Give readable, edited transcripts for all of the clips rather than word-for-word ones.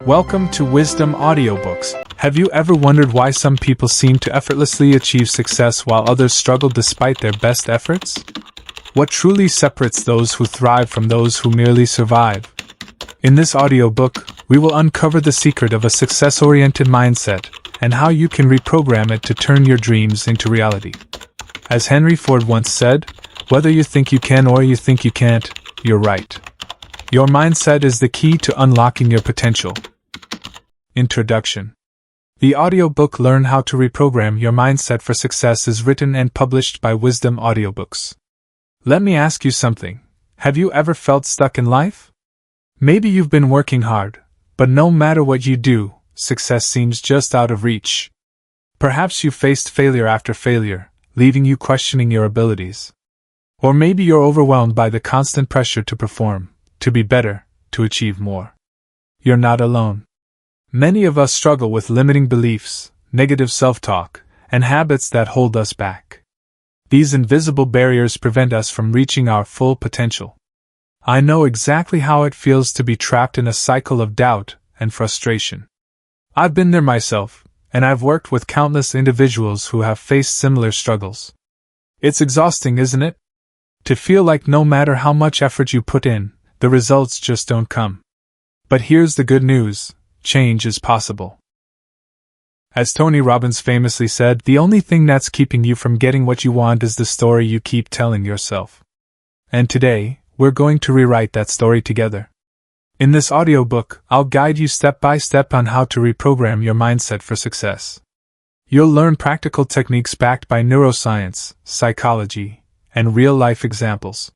Welcome to Wisdom Audiobooks. Have you ever wondered why some people seem to effortlessly achieve success while others struggle despite their best efforts? What truly separates those who thrive from those who merely survive? In this audiobook, we will uncover the secret of a success-oriented mindset and how you can reprogram it to turn your dreams into reality. As Henry Ford once said, whether you think you can or you think you can't, you're right. Your mindset is the key to unlocking your potential. Introduction. The audiobook Learn How to Reprogram Your Mindset for Success is written and published by Wisdom Audiobooks. Let me ask you something. Have you ever felt stuck in life? Maybe you've been working hard, but no matter what you do, success seems just out of reach. Perhaps you faced failure after failure, leaving you questioning your abilities. Or maybe you're overwhelmed by the constant pressure to perform, to be better, to achieve more. You're not alone. Many of us struggle with limiting beliefs, negative self-talk, and habits that hold us back. These invisible barriers prevent us from reaching our full potential. I know exactly how it feels to be trapped in a cycle of doubt and frustration. I've been there myself, and I've worked with countless individuals who have faced similar struggles. It's exhausting, isn't it? To feel like no matter how much effort you put in, the results just don't come. But here's the good news: change is possible. As Tony Robbins famously said, the only thing that's keeping you from getting what you want is the story you keep telling yourself. And today, we're going to rewrite that story together. In this audiobook, I'll guide you step by step on how to reprogram your mindset for success. You'll learn practical techniques backed by neuroscience, psychology, and real-life examples.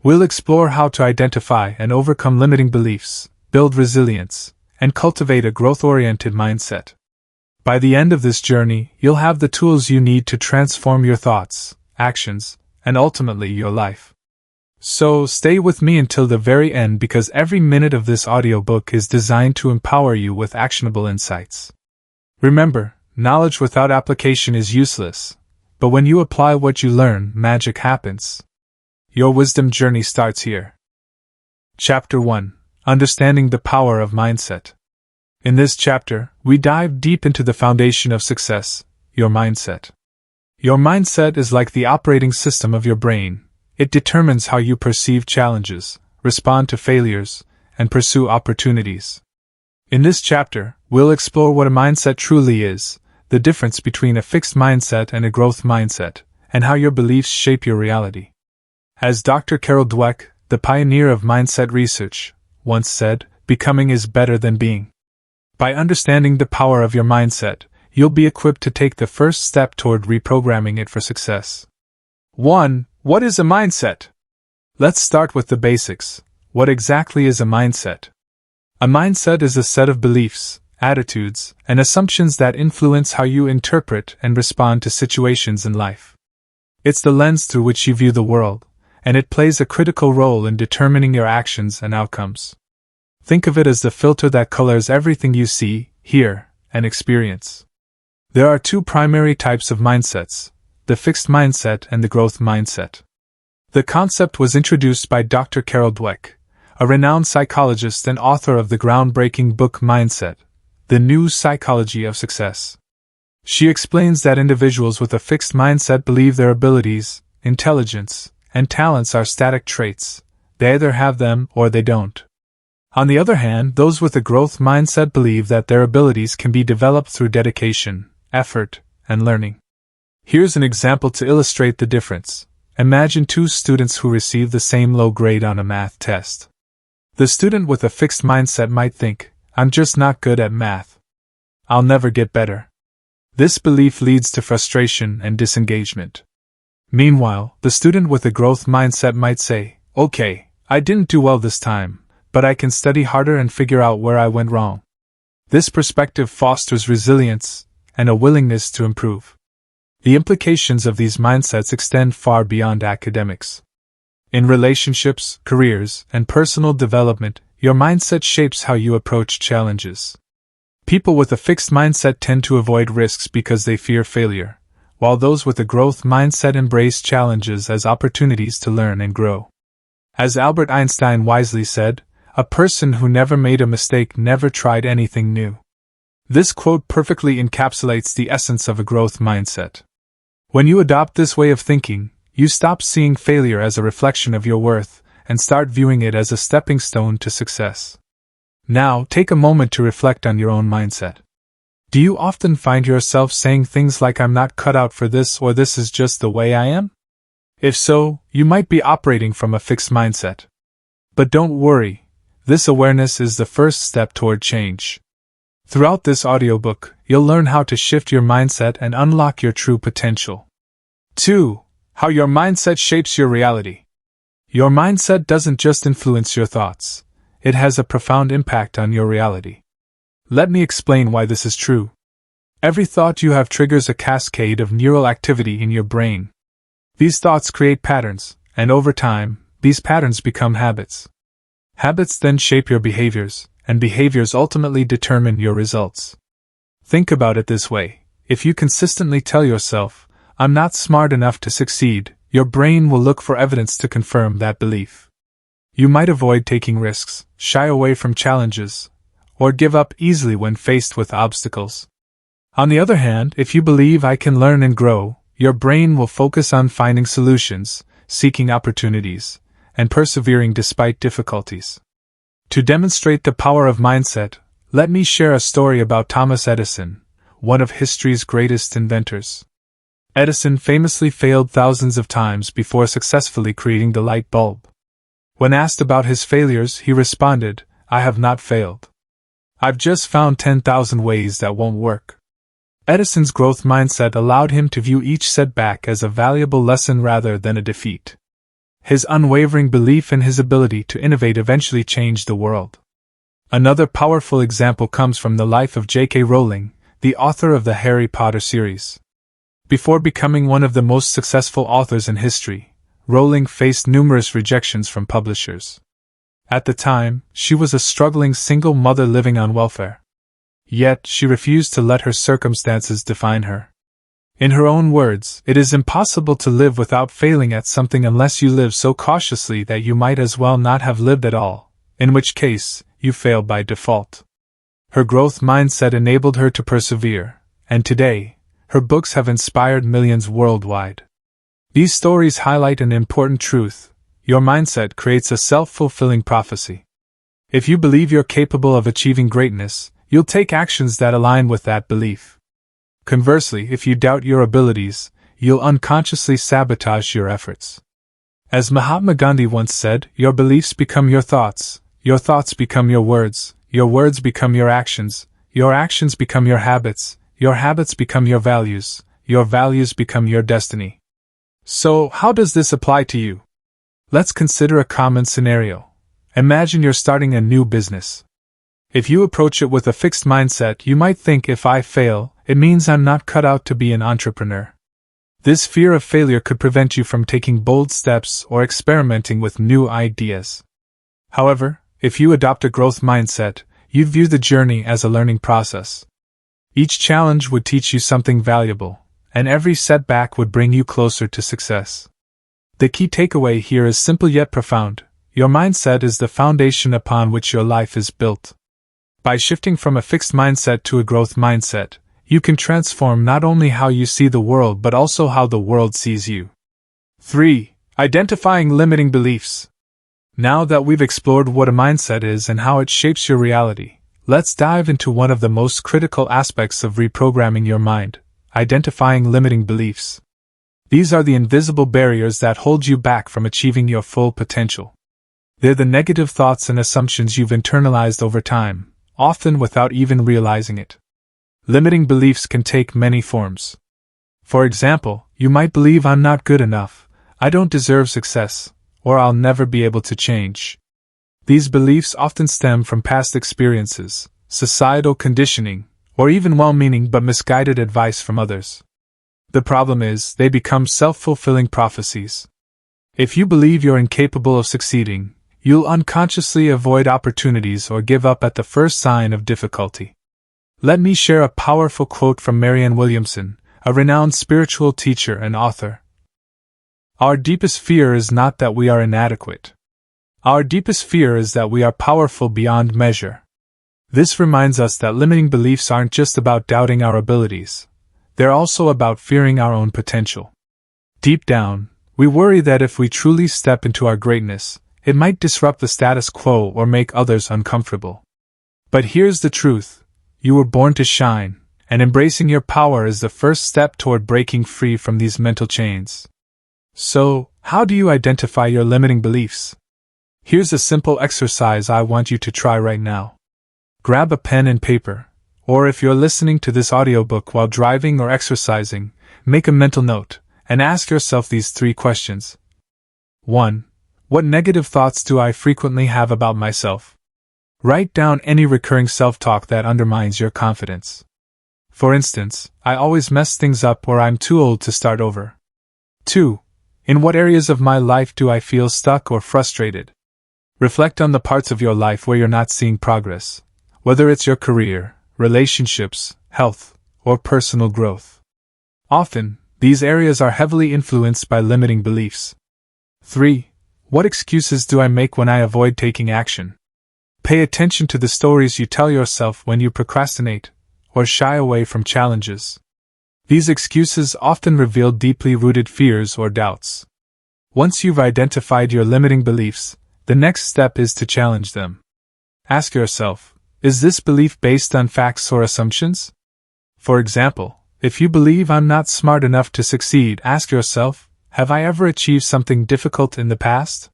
We'll explore how to identify and overcome limiting beliefs, build resilience, and cultivate a growth-oriented mindset. By the end of this journey, you'll have the tools you need to transform your thoughts, actions, and ultimately your life. So stay with me until the very end, because every minute of this audiobook is designed to empower you with actionable insights. Remember, knowledge without application is useless, but when you apply what you learn, magic happens. Your wisdom journey starts here. Chapter 1. Understanding the Power of Mindset. In this chapter, we dive deep into the foundation of success, your mindset. Your mindset is like the operating system of your brain. It determines how you perceive challenges, respond to failures, and pursue opportunities. In this chapter, we'll explore what a mindset truly is, the difference between a fixed mindset and a growth mindset, and how your beliefs shape your reality. As Dr. Carol Dweck, the pioneer of mindset research, once said, becoming is better than being. By understanding the power of your mindset, you'll be equipped to take the first step toward reprogramming it for success. 1. What is a mindset? Let's start with the basics. What exactly is a mindset? A mindset is a set of beliefs, attitudes, and assumptions that influence how you interpret and respond to situations in life. It's the lens through which you view the world, and it plays a critical role in determining your actions and outcomes. Think of it as the filter that colors everything you see, hear, and experience. There are two primary types of mindsets: the fixed mindset and the growth mindset. The concept was introduced by Dr. Carol Dweck, a renowned psychologist and author of the groundbreaking book Mindset, The New Psychology of Success. She explains that individuals with a fixed mindset believe their abilities, intelligence, and talents are static traits. They either have them or they don't. On the other hand, those with a growth mindset believe that their abilities can be developed through dedication, effort, and learning. Here's an example to illustrate the difference. Imagine two students who receive the same low grade on a math test. The student with a fixed mindset might think, "I'm just not good at math. I'll never get better." This belief leads to frustration and disengagement. Meanwhile, the student with a growth mindset might say, "Okay, I didn't do well this time, but I can study harder and figure out where I went wrong." This perspective fosters resilience and a willingness to improve. The implications of these mindsets extend far beyond academics. In relationships, careers, and personal development, your mindset shapes how you approach challenges. People with a fixed mindset tend to avoid risks because they fear failure, while those with a growth mindset embrace challenges as opportunities to learn and grow. As Albert Einstein wisely said, a person who never made a mistake never tried anything new. This quote perfectly encapsulates the essence of a growth mindset. When you adopt this way of thinking, you stop seeing failure as a reflection of your worth and start viewing it as a stepping stone to success. Now, take a moment to reflect on your own mindset. Do you often find yourself saying things like "I'm not cut out for this" or "this is just the way I am"? If so, you might be operating from a fixed mindset. But don't worry, this awareness is the first step toward change. Throughout this audiobook, you'll learn how to shift your mindset and unlock your true potential. 2. How your mindset shapes your reality. Your mindset doesn't just influence your thoughts, it has a profound impact on your reality. Let me explain why this is true. Every thought you have triggers a cascade of neural activity in your brain. These thoughts create patterns, and over time, these patterns become habits. Habits then shape your behaviors, and behaviors ultimately determine your results. Think about it this way: if you consistently tell yourself, "I'm not smart enough to succeed," your brain will look for evidence to confirm that belief. You might avoid taking risks, shy away from challenges, or give up easily when faced with obstacles. On the other hand, if you believe "I can learn and grow," your brain will focus on finding solutions, seeking opportunities, and persevering despite difficulties. To demonstrate the power of mindset, let me share a story about Thomas Edison, one of history's greatest inventors. Edison famously failed thousands of times before successfully creating the light bulb. When asked about his failures, he responded, "I have not failed. I've just found 10,000 ways that won't work." Edison's growth mindset allowed him to view each setback as a valuable lesson rather than a defeat. His unwavering belief in his ability to innovate eventually changed the world. Another powerful example comes from the life of J.K. Rowling, the author of the Harry Potter series. Before becoming one of the most successful authors in history, Rowling faced numerous rejections from publishers. At the time, she was a struggling single mother living on welfare. Yet, she refused to let her circumstances define her. In her own words, "It is impossible to live without failing at something unless you live so cautiously that you might as well not have lived at all, in which case, you fail by default." Her growth mindset enabled her to persevere, and today, her books have inspired millions worldwide. These stories highlight an important truth: your mindset creates a self-fulfilling prophecy. If you believe you're capable of achieving greatness, you'll take actions that align with that belief. Conversely, if you doubt your abilities, you'll unconsciously sabotage your efforts. As Mahatma Gandhi once said, "Your beliefs become your thoughts become your words become your actions become your habits become your values become your destiny." So, how does this apply to you? Let's consider a common scenario. Imagine you're starting a new business. If you approach it with a fixed mindset, you might think, "If I fail, it means I'm not cut out to be an entrepreneur." This fear of failure could prevent you from taking bold steps or experimenting with new ideas. However, if you adopt a growth mindset, you'd view the journey as a learning process. Each challenge would teach you something valuable, and every setback would bring you closer to success. The key takeaway here is simple yet profound: your mindset is the foundation upon which your life is built. By shifting from a fixed mindset to a growth mindset, you can transform not only how you see the world but also how the world sees you. 3. Identifying limiting beliefs. Now that we've explored what a mindset is and how it shapes your reality, let's dive into one of the most critical aspects of reprogramming your mind: identifying limiting beliefs. These are the invisible barriers that hold you back from achieving your full potential. They're the negative thoughts and assumptions you've internalized over time, often without even realizing it. Limiting beliefs can take many forms. For example, you might believe, "I'm not good enough, I don't deserve success, or I'll never be able to change." These beliefs often stem from past experiences, societal conditioning, or even well-meaning but misguided advice from others. The problem is, they become self-fulfilling prophecies. If you believe you're incapable of succeeding, you'll unconsciously avoid opportunities or give up at the first sign of difficulty. Let me share a powerful quote from Marianne Williamson, a renowned spiritual teacher and author. "Our deepest fear is not that we are inadequate. Our deepest fear is that we are powerful beyond measure. This reminds us that limiting beliefs aren't just about doubting our abilities. They're also about fearing our own potential. Deep down, we worry that if we truly step into our greatness, it might disrupt the status quo or make others uncomfortable. But here's the truth. You were born to shine, and embracing your power is the first step toward breaking free from these mental chains. So, how do you identify your limiting beliefs? Here's a simple exercise I want you to try right now. Grab a pen and paper, or if you're listening to this audiobook while driving or exercising, make a mental note, and ask yourself these 3 questions. 1. What negative thoughts do I frequently have about myself? Write down any recurring self-talk that undermines your confidence. For instance, I always mess things up or I'm too old to start over. 2. In what areas of my life do I feel stuck or frustrated? Reflect on the parts of your life where you're not seeing progress, whether it's your career, relationships, health, or personal growth. Often, these areas are heavily influenced by limiting beliefs. 3. What excuses do I make when I avoid taking action? Pay attention to the stories you tell yourself when you procrastinate or shy away from challenges. These excuses often reveal deeply rooted fears or doubts. Once you've identified your limiting beliefs, the next step is to challenge them. Ask yourself, is this belief based on facts or assumptions? For example, if you believe I'm not smart enough to succeed, ask yourself, have I ever achieved something difficult in the past?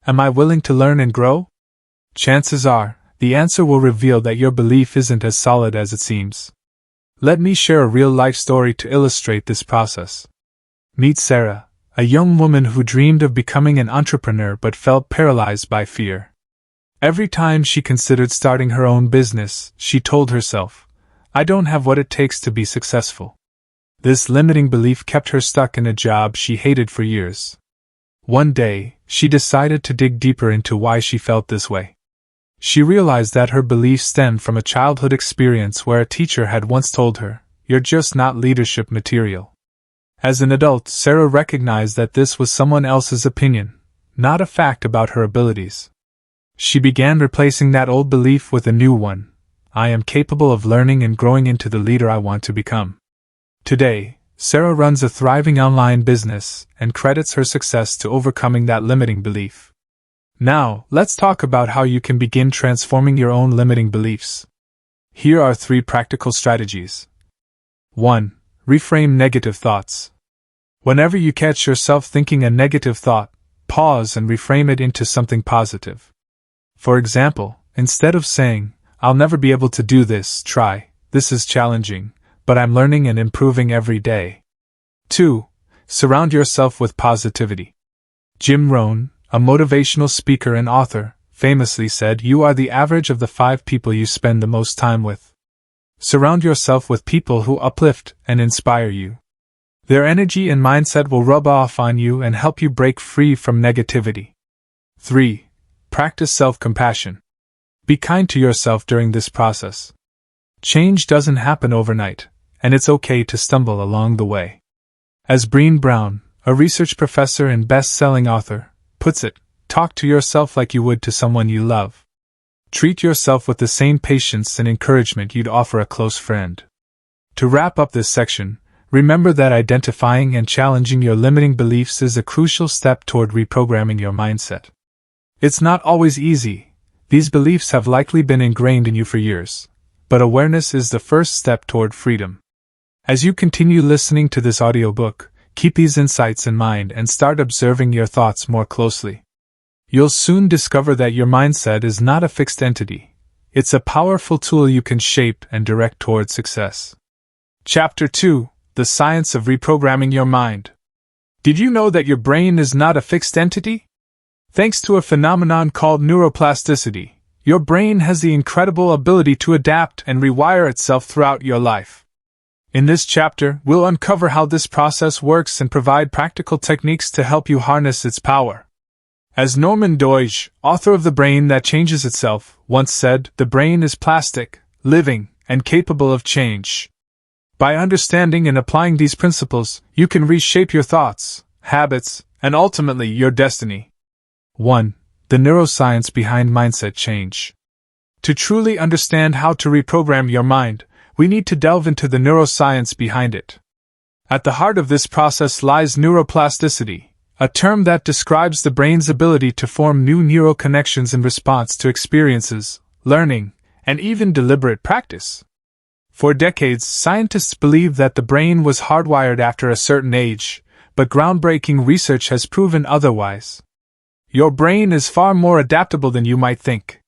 Am I willing to learn and grow? Chances are, the answer will reveal that your belief isn't as solid as it seems. Let me share a real-life story to illustrate this process. Meet Sarah, a young woman who dreamed of becoming an entrepreneur but felt paralyzed by fear. Every time she considered starting her own business, she told herself, I don't have what it takes to be successful. This limiting belief kept her stuck in a job she hated for years. One day, she decided to dig deeper into why she felt this way. She realized that her belief stemmed from a childhood experience where a teacher had once told her, "You're just not leadership material." As an adult, Sarah recognized that this was someone else's opinion, not a fact about her abilities. She began replacing that old belief with a new one. I am capable of learning and growing into the leader I want to become. Today, Sarah runs a thriving online business and credits her success to overcoming that limiting belief. Now, let's talk about how you can begin transforming your own limiting beliefs. Here are 3 practical strategies. 1. Reframe negative thoughts. Whenever you catch yourself thinking a negative thought, pause and reframe it into something positive. For example, instead of saying, I'll never be able to do this, try, this is challenging, but I'm learning and improving every day. 2. Surround yourself with positivity. Jim Rohn, a motivational speaker and author, famously said, "You are the average of the 5 people you spend the most time with." Surround yourself with people who uplift and inspire you. Their energy and mindset will rub off on you and help you break free from negativity. 3. Practice self-compassion. Be kind to yourself during this process. Change doesn't happen overnight, and it's okay to stumble along the way. As Brené Brown, a research professor and best-selling author, puts it, talk to yourself like you would to someone you love. Treat yourself with the same patience and encouragement you'd offer a close friend. To wrap up this section, remember that identifying and challenging your limiting beliefs is a crucial step toward reprogramming your mindset. It's not always easy. These beliefs have likely been ingrained in you for years, but awareness is the first step toward freedom. As you continue listening to this audiobook, keep these insights in mind and start observing your thoughts more closely. You'll soon discover that your mindset is not a fixed entity. It's a powerful tool you can shape and direct toward success. Chapter 2: The Science of Reprogramming Your Mind. Did you know that your brain is not a fixed entity? Thanks to a phenomenon called neuroplasticity, your brain has the incredible ability to adapt and rewire itself throughout your life. In this chapter, we'll uncover how this process works and provide practical techniques to help you harness its power. As Norman Doidge, author of The Brain That Changes Itself, once said, the brain is plastic, living, and capable of change. By understanding and applying these principles, you can reshape your thoughts, habits, and ultimately your destiny. 1. the neuroscience behind mindset change. To truly understand how to reprogram your mind, we need to delve into the neuroscience behind it. At the heart of this process lies neuroplasticity, a term that describes the brain's ability to form new neural connections in response to experiences, learning, and even deliberate practice. For decades, scientists believed that the brain was hardwired after a certain age, but groundbreaking research has proven otherwise. Your brain is far more adaptable than you might think.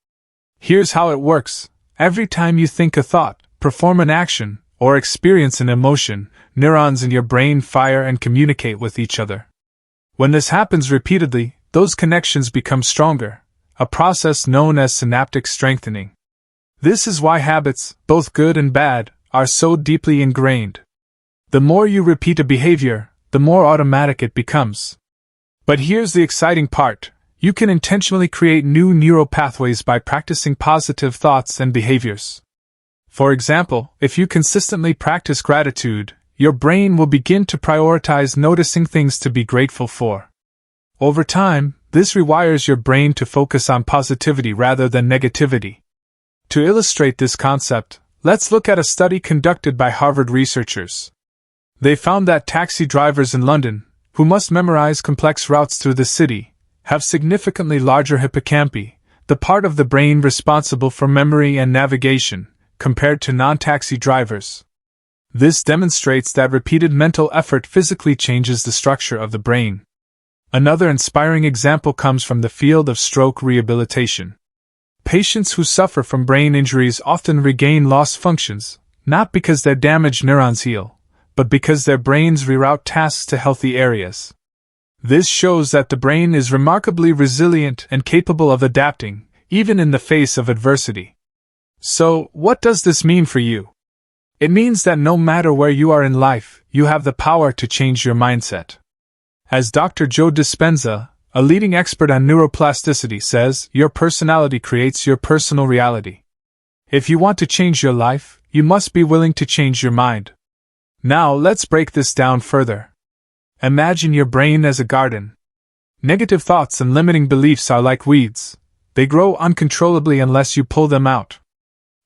Here's how it works. Every time you think a thought, perform an action, or experience an emotion, neurons in your brain fire and communicate with each other. When this happens repeatedly, those connections become stronger, a process known as synaptic strengthening. This is why habits, both good and bad, are so deeply ingrained. The more you repeat a behavior, the more automatic it becomes. But here's the exciting part. You can intentionally create new neural pathways by practicing positive thoughts and behaviors. For example, if you consistently practice gratitude, your brain will begin to prioritize noticing things to be grateful for. Over time, this rewires your brain to focus on positivity rather than negativity. To illustrate this concept, let's look at a study conducted by Harvard researchers. They found that taxi drivers in London, who must memorize complex routes through the city, have significantly larger hippocampi, the part of the brain responsible for memory and navigation, compared to non-taxi drivers. This demonstrates that repeated mental effort physically changes the structure of the brain. Another inspiring example comes from the field of stroke rehabilitation. Patients who suffer from brain injuries often regain lost functions, not because their damaged neurons heal, but because their brains reroute tasks to healthy areas. This shows that the brain is remarkably resilient and capable of adapting, even in the face of adversity. So, what does this mean for you? It means that no matter where you are in life, you have the power to change your mindset. As Dr. Joe Dispenza, a leading expert on neuroplasticity, says, your personality creates your personal reality. If you want to change your life, you must be willing to change your mind. Now let's break this down further. Imagine your brain as a garden. Negative thoughts and limiting beliefs are like weeds. They grow uncontrollably unless you pull them out.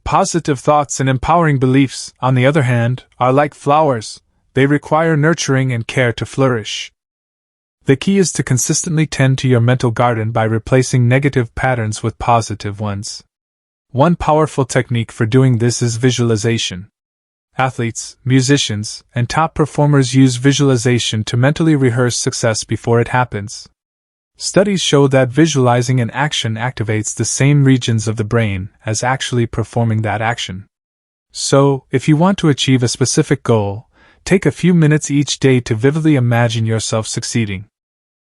Positive thoughts and empowering beliefs, on the other hand, are like flowers. They require nurturing and care to flourish. The key is to consistently tend to your mental garden by replacing negative patterns with positive ones. One powerful technique for doing this is visualization. Athletes, musicians, and top performers use visualization to mentally rehearse success before it happens. Studies show that visualizing an action activates the same regions of the brain as actually performing that action. So, if you want to achieve a specific goal, take a few minutes each day to vividly imagine yourself succeeding.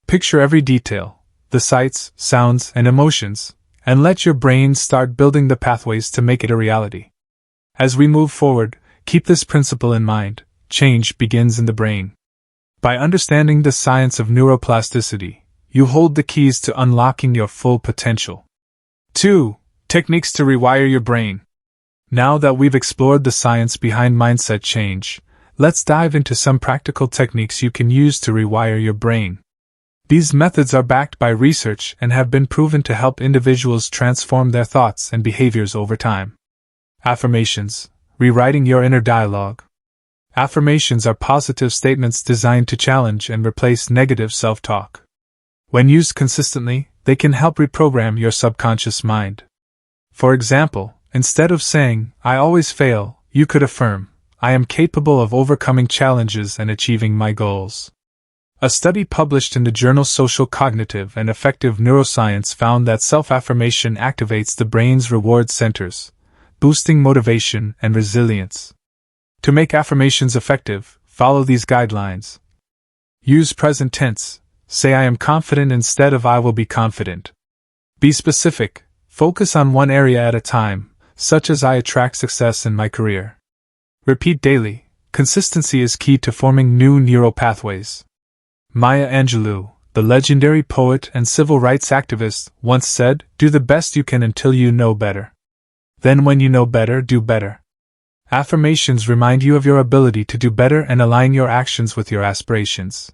Picture every detail, the sights, sounds, and emotions, and let your brain start building the pathways to make it a reality. As we move forward, keep this principle in mind: change begins in the brain. By understanding the science of neuroplasticity, you hold the keys to unlocking your full potential. 2. Techniques to rewire your brain. Now that we've explored the science behind mindset change, let's dive into some practical techniques you can use to rewire your brain. These methods are backed by research and have been proven to help individuals transform their thoughts and behaviors over time. Affirmations. Rewriting your inner dialogue. Affirmations are positive statements designed to challenge and replace negative self-talk. When used consistently, they can help reprogram your subconscious mind. For example, instead of saying, "I always fail," you could affirm, "I am capable of overcoming challenges and achieving my goals." A study published in the journal Social Cognitive and Affective Neuroscience found that self-affirmation activates the brain's reward centers, boosting motivation and resilience. To make affirmations effective, follow these guidelines. Use present tense. Say "I am confident" instead of "I will be confident." Be specific. Focus on one area at a time, such as "I attract success in my career." Repeat daily. Consistency is key to forming new neural pathways. Maya Angelou, the legendary poet and civil rights activist, once said, "Do the best you can until you know better. Then when you know better, do better." Affirmations remind you of your ability to do better and align your actions with your aspirations.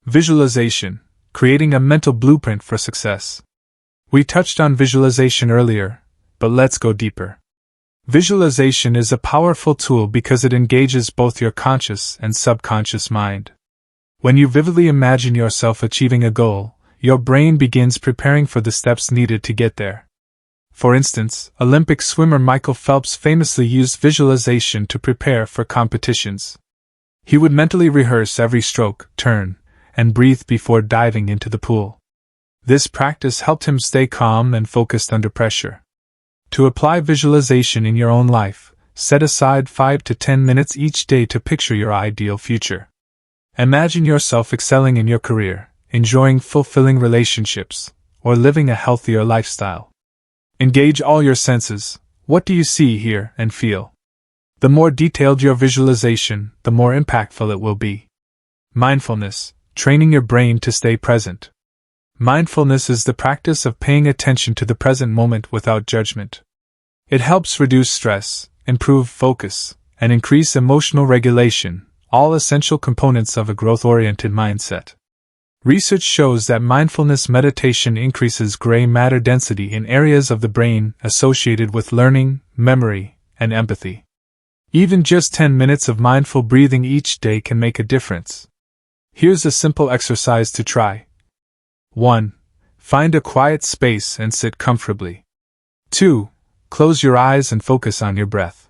Visualization. Creating a mental blueprint for success. We touched on visualization earlier, but let's go deeper. Visualization is a powerful tool because it engages both your conscious and subconscious mind. When you vividly imagine yourself achieving a goal, your brain begins preparing for the steps needed to get there. For instance, Olympic swimmer Michael Phelps famously used visualization to prepare for competitions. He would mentally rehearse every stroke, turn, and breathe before diving into the pool. This practice helped him stay calm and focused under pressure. To apply visualization in your own life, set aside 5 to 10 minutes each day to picture your ideal future. Imagine yourself excelling in your career, enjoying fulfilling relationships, or living a healthier lifestyle. Engage all your senses. What do you see, hear, and feel? The more detailed your visualization, the more impactful it will be. Mindfulness, training your brain to stay present. Mindfulness is the practice of paying attention to the present moment without judgment. It helps reduce stress, improve focus, and increase emotional regulation, all essential components of a growth-oriented mindset. Research shows that mindfulness meditation increases gray matter density in areas of the brain associated with learning, memory, and empathy. Even just 10 minutes of mindful breathing each day can make a difference. Here's a simple exercise to try. 1. Find a quiet space and sit comfortably. 2. Close your eyes and focus on your breath.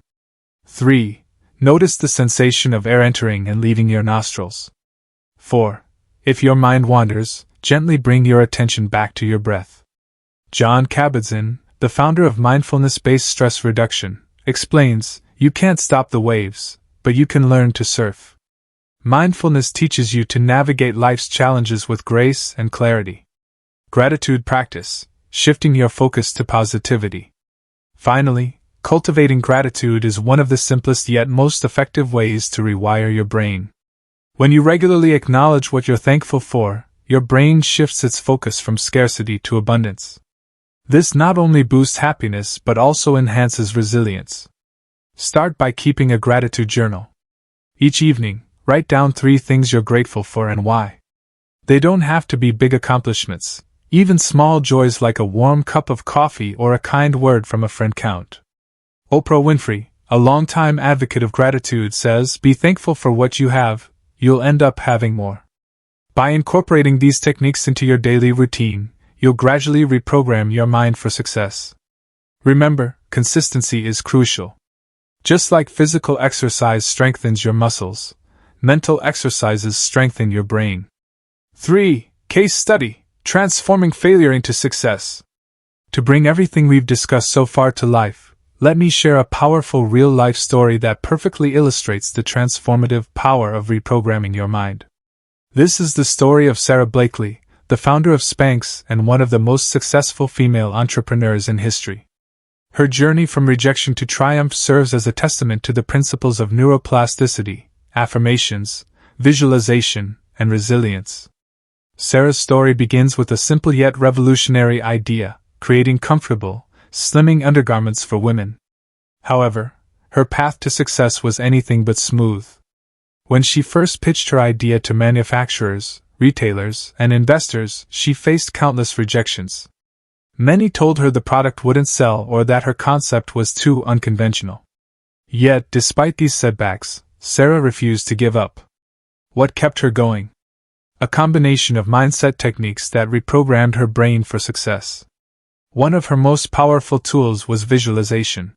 3. Notice the sensation of air entering and leaving your nostrils. 4. If your mind wanders, gently bring your attention back to your breath. John Kabat-Zinn, the founder of mindfulness-based stress reduction, explains, "You can't stop the waves, but you can learn to surf." Mindfulness teaches you to navigate life's challenges with grace and clarity. Gratitude practice, shifting your focus to positivity. Finally, cultivating gratitude is one of the simplest yet most effective ways to rewire your brain. When you regularly acknowledge what you're thankful for, your brain shifts its focus from scarcity to abundance. This not only boosts happiness but also enhances resilience. Start by keeping a gratitude journal. Each evening, write down 3 things you're grateful for and why. They don't have to be big accomplishments. Even small joys like a warm cup of coffee or a kind word from a friend count. Oprah Winfrey, a longtime advocate of gratitude, says, "Be thankful for what you have, you'll end up having more." By incorporating these techniques into your daily routine, you'll gradually reprogram your mind for success. Remember, consistency is crucial. Just like physical exercise strengthens your muscles, mental exercises strengthen your brain. 3. Case study. Transforming failure into success. To bring everything we've discussed so far to life, let me share a powerful real-life story that perfectly illustrates the transformative power of reprogramming your mind. This is the story of Sarah Blakely, the founder of Spanx and one of the most successful female entrepreneurs in history. Her journey from rejection to triumph serves as a testament to the principles of neuroplasticity, affirmations, visualization, and resilience. Sarah's story begins with a simple yet revolutionary idea: creating comfortable, slimming undergarments for women. However, her path to success was anything but smooth. When she first pitched her idea to manufacturers, retailers, and investors, she faced countless rejections. Many told her the product wouldn't sell or that her concept was too unconventional. Yet, despite these setbacks, Sarah refused to give up. What kept her going? A combination of mindset techniques that reprogrammed her brain for success. One of her most powerful tools was visualization.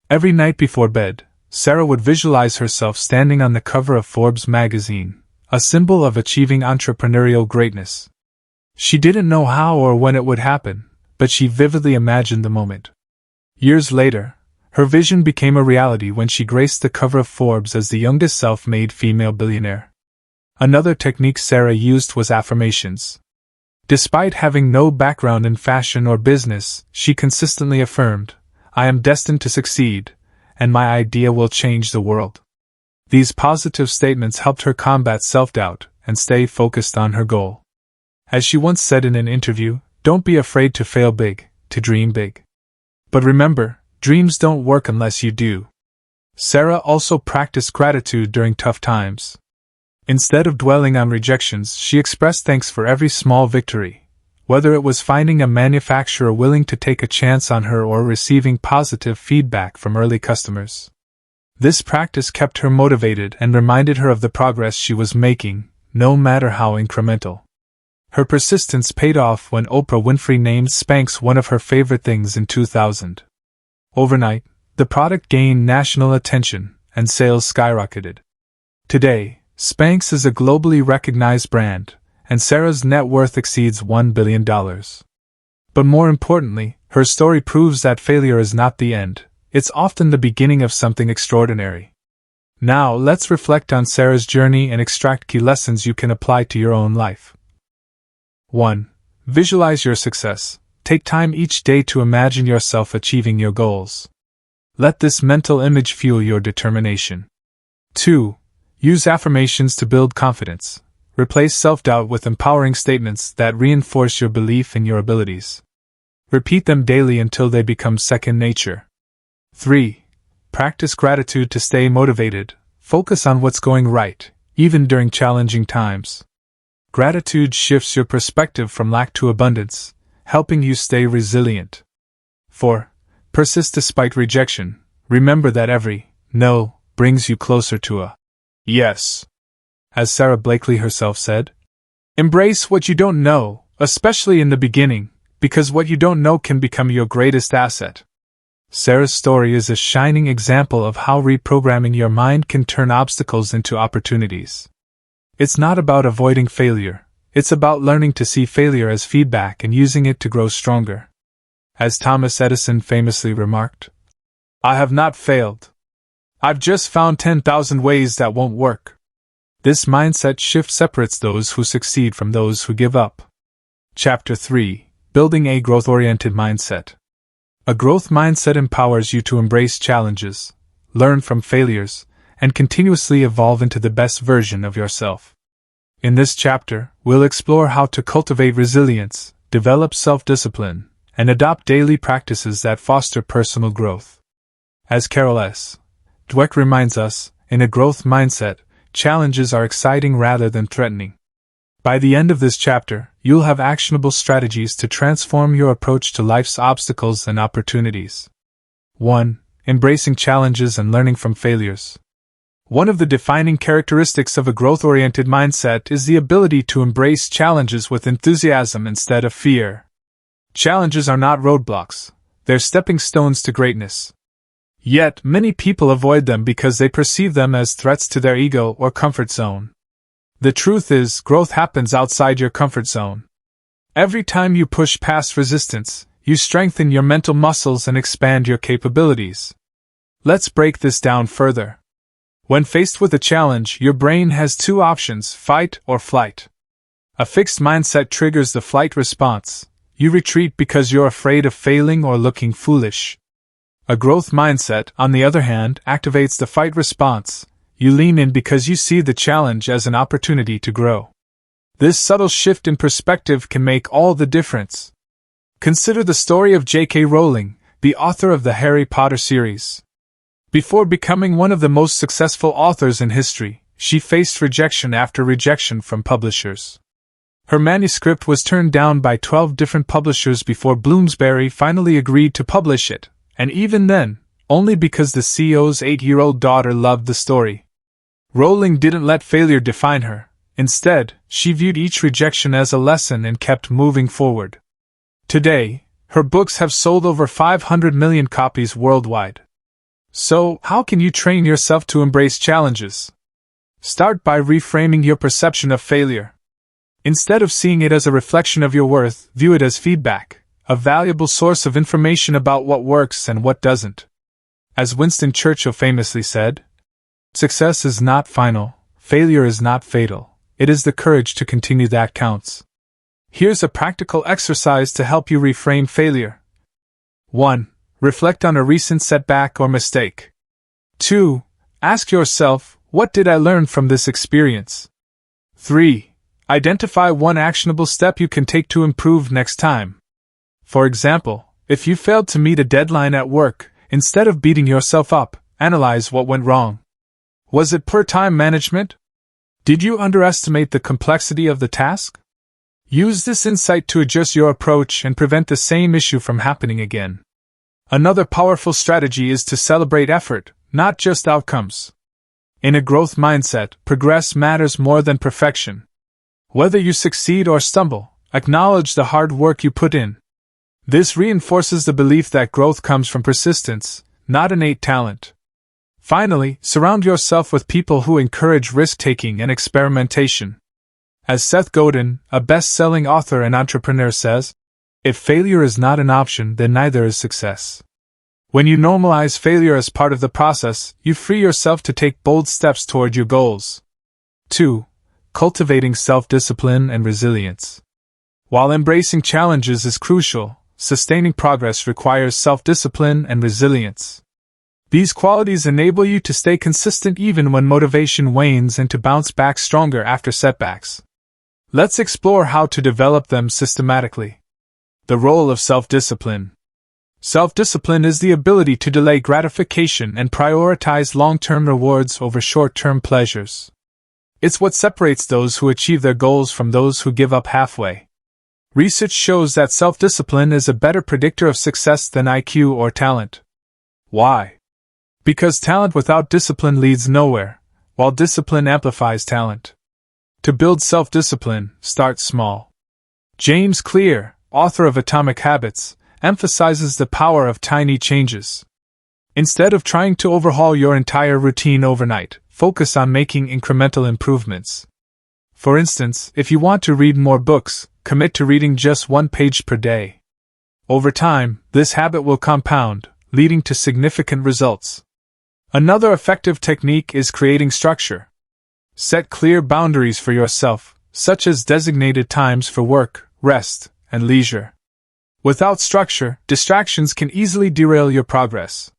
Every night before bed, Sarah would visualize herself standing on the cover of Forbes magazine, a symbol of achieving entrepreneurial greatness. She didn't know how or when it would happen, but she vividly imagined the moment. Years later, her vision became a reality when she graced the cover of Forbes as the youngest self-made female billionaire. Another technique Sarah used was affirmations. Despite having no background in fashion or business, she consistently affirmed, "I am destined to succeed, and my idea will change the world." These positive statements helped her combat self-doubt and stay focused on her goal. As she once said in an interview, "Don't be afraid to fail big, to dream big. But remember, dreams don't work unless you do." Sarah also practiced gratitude during tough times. Instead of dwelling on rejections, she expressed thanks for every small victory, whether it was finding a manufacturer willing to take a chance on her or receiving positive feedback from early customers. This practice kept her motivated and reminded her of the progress she was making, no matter how incremental. Her persistence paid off when Oprah Winfrey named Spanx one of her favorite things in 2000. Overnight, the product gained national attention, and sales skyrocketed. Today, Spanx is a globally recognized brand, and Sarah's net worth exceeds $1 billion. But more importantly, her story proves that failure is not the end, it's often the beginning of something extraordinary. Now, let's reflect on Sarah's journey and extract key lessons you can apply to your own life. 1. Visualize your success. Take time each day to imagine yourself achieving your goals. Let this mental image fuel your determination. 2. Use affirmations to build confidence. Replace self-doubt with empowering statements that reinforce your belief in your abilities. Repeat them daily until they become second nature. 3. Practice gratitude to stay motivated. Focus on what's going right, even during challenging times. Gratitude shifts your perspective from lack to abundance, helping you stay resilient. 4. Persist despite rejection. Remember that every no brings you closer to a yes. As Sarah Blakely herself said, embrace what you don't know, especially in the beginning, because what you don't know can become your greatest asset. Sarah's story is a shining example of how reprogramming your mind can turn obstacles into opportunities. It's not about avoiding failure, it's about learning to see failure as feedback and using it to grow stronger. As Thomas Edison famously remarked, "I have not failed. I've just found 10,000 ways that won't work." This mindset shift separates those who succeed from those who give up. Chapter 3: Building a Growth-Oriented Mindset. A growth mindset empowers you to embrace challenges, learn from failures, and continuously evolve into the best version of yourself. In this chapter, we'll explore how to cultivate resilience, develop self-discipline, and adopt daily practices that foster personal growth. As Carol S. Dweck reminds us, in a growth mindset, challenges are exciting rather than threatening. By the end of this chapter, you'll have actionable strategies to transform your approach to life's obstacles and opportunities. 1. Embracing challenges and learning from failures. One of the defining characteristics of a growth-oriented mindset is the ability to embrace challenges with enthusiasm instead of fear. Challenges are not roadblocks, they're stepping stones to greatness. Yet, many people avoid them because they perceive them as threats to their ego or comfort zone. The truth is, growth happens outside your comfort zone. Every time you push past resistance, you strengthen your mental muscles and expand your capabilities. Let's break this down further. When faced with a challenge, your brain has two options: fight or flight. A fixed mindset triggers the flight response. You retreat because you're afraid of failing or looking foolish. A growth mindset, on the other hand, activates the fight response. You lean in because you see the challenge as an opportunity to grow. This subtle shift in perspective can make all the difference. Consider the story of J.K. Rowling, the author of the Harry Potter series. Before becoming one of the most successful authors in history, she faced rejection after rejection from publishers. Her manuscript was turned down by 12 different publishers before Bloomsbury finally agreed to publish it, and even then, only because the CEO's 8-year-old daughter loved the story. Rowling didn't let failure define her. Instead, she viewed each rejection as a lesson and kept moving forward. Today, her books have sold over 500 million copies worldwide. So, how can you train yourself to embrace challenges? Start by reframing your perception of failure. Instead of seeing it as a reflection of your worth, view it as feedback, a valuable source of information about what works and what doesn't. As Winston Churchill famously said, "Success is not final, failure is not fatal, it is the courage to continue that counts." Here's a practical exercise to help you reframe failure. 1. Reflect on a recent setback or mistake. 2. Ask yourself, what did I learn from this experience? 3. Identify one actionable step you can take to improve next time. For example, if you failed to meet a deadline at work, instead of beating yourself up, analyze what went wrong. Was it poor time management? Did you underestimate the complexity of the task? Use this insight to adjust your approach and prevent the same issue from happening again. Another powerful strategy is to celebrate effort, not just outcomes. In a growth mindset, progress matters more than perfection. Whether you succeed or stumble, acknowledge the hard work you put in. This reinforces the belief that growth comes from persistence, not innate talent. Finally, surround yourself with people who encourage risk-taking and experimentation. As Seth Godin, a best-selling author and entrepreneur says, "If failure is not an option, then neither is success." When you normalize failure as part of the process, you free yourself to take bold steps toward your goals. 2. Cultivating self-discipline and resilience. While embracing challenges is crucial, sustaining progress requires self-discipline and resilience. These qualities enable you to stay consistent even when motivation wanes and to bounce back stronger after setbacks. Let's explore how to develop them systematically. The role of self-discipline. Self-discipline is the ability to delay gratification and prioritize long-term rewards over short-term pleasures. It's what separates those who achieve their goals from those who give up halfway. Research shows that self-discipline is a better predictor of success than IQ or talent. Why? Because talent without discipline leads nowhere, while discipline amplifies talent. To build self-discipline, start small. James Clear, author of Atomic Habits, emphasizes the power of tiny changes. Instead of trying to overhaul your entire routine overnight, focus on making incremental improvements. For instance, if you want to read more books, commit to reading just 1 page per day. Over time, this habit will compound, leading to significant results. Another effective technique is creating structure. Set clear boundaries for yourself, such as designated times for work, rest, and leisure. Without structure, distractions can easily derail your progress.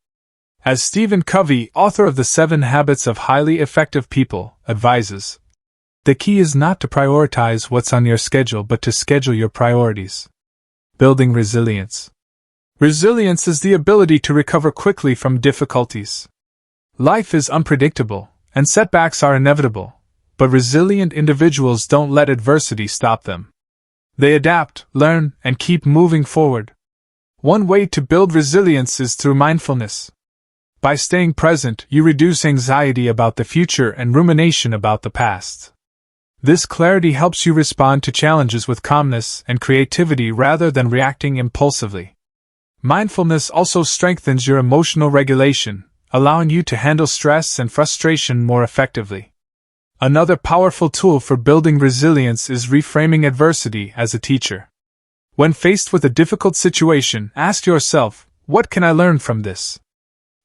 As Stephen Covey, author of The 7 Habits of Highly Effective People, advises, the key is not to prioritize what's on your schedule but to schedule your priorities. Building resilience. Resilience is the ability to recover quickly from difficulties. Life is unpredictable, and setbacks are inevitable, but resilient individuals don't let adversity stop them. They adapt, learn, and keep moving forward. One way to build resilience is through mindfulness. By staying present, you reduce anxiety about the future and rumination about the past. This clarity helps you respond to challenges with calmness and creativity rather than reacting impulsively. Mindfulness also strengthens your emotional regulation, allowing you to handle stress and frustration more effectively. Another powerful tool for building resilience is reframing adversity as a teacher. When faced with a difficult situation, ask yourself, what can I learn from this?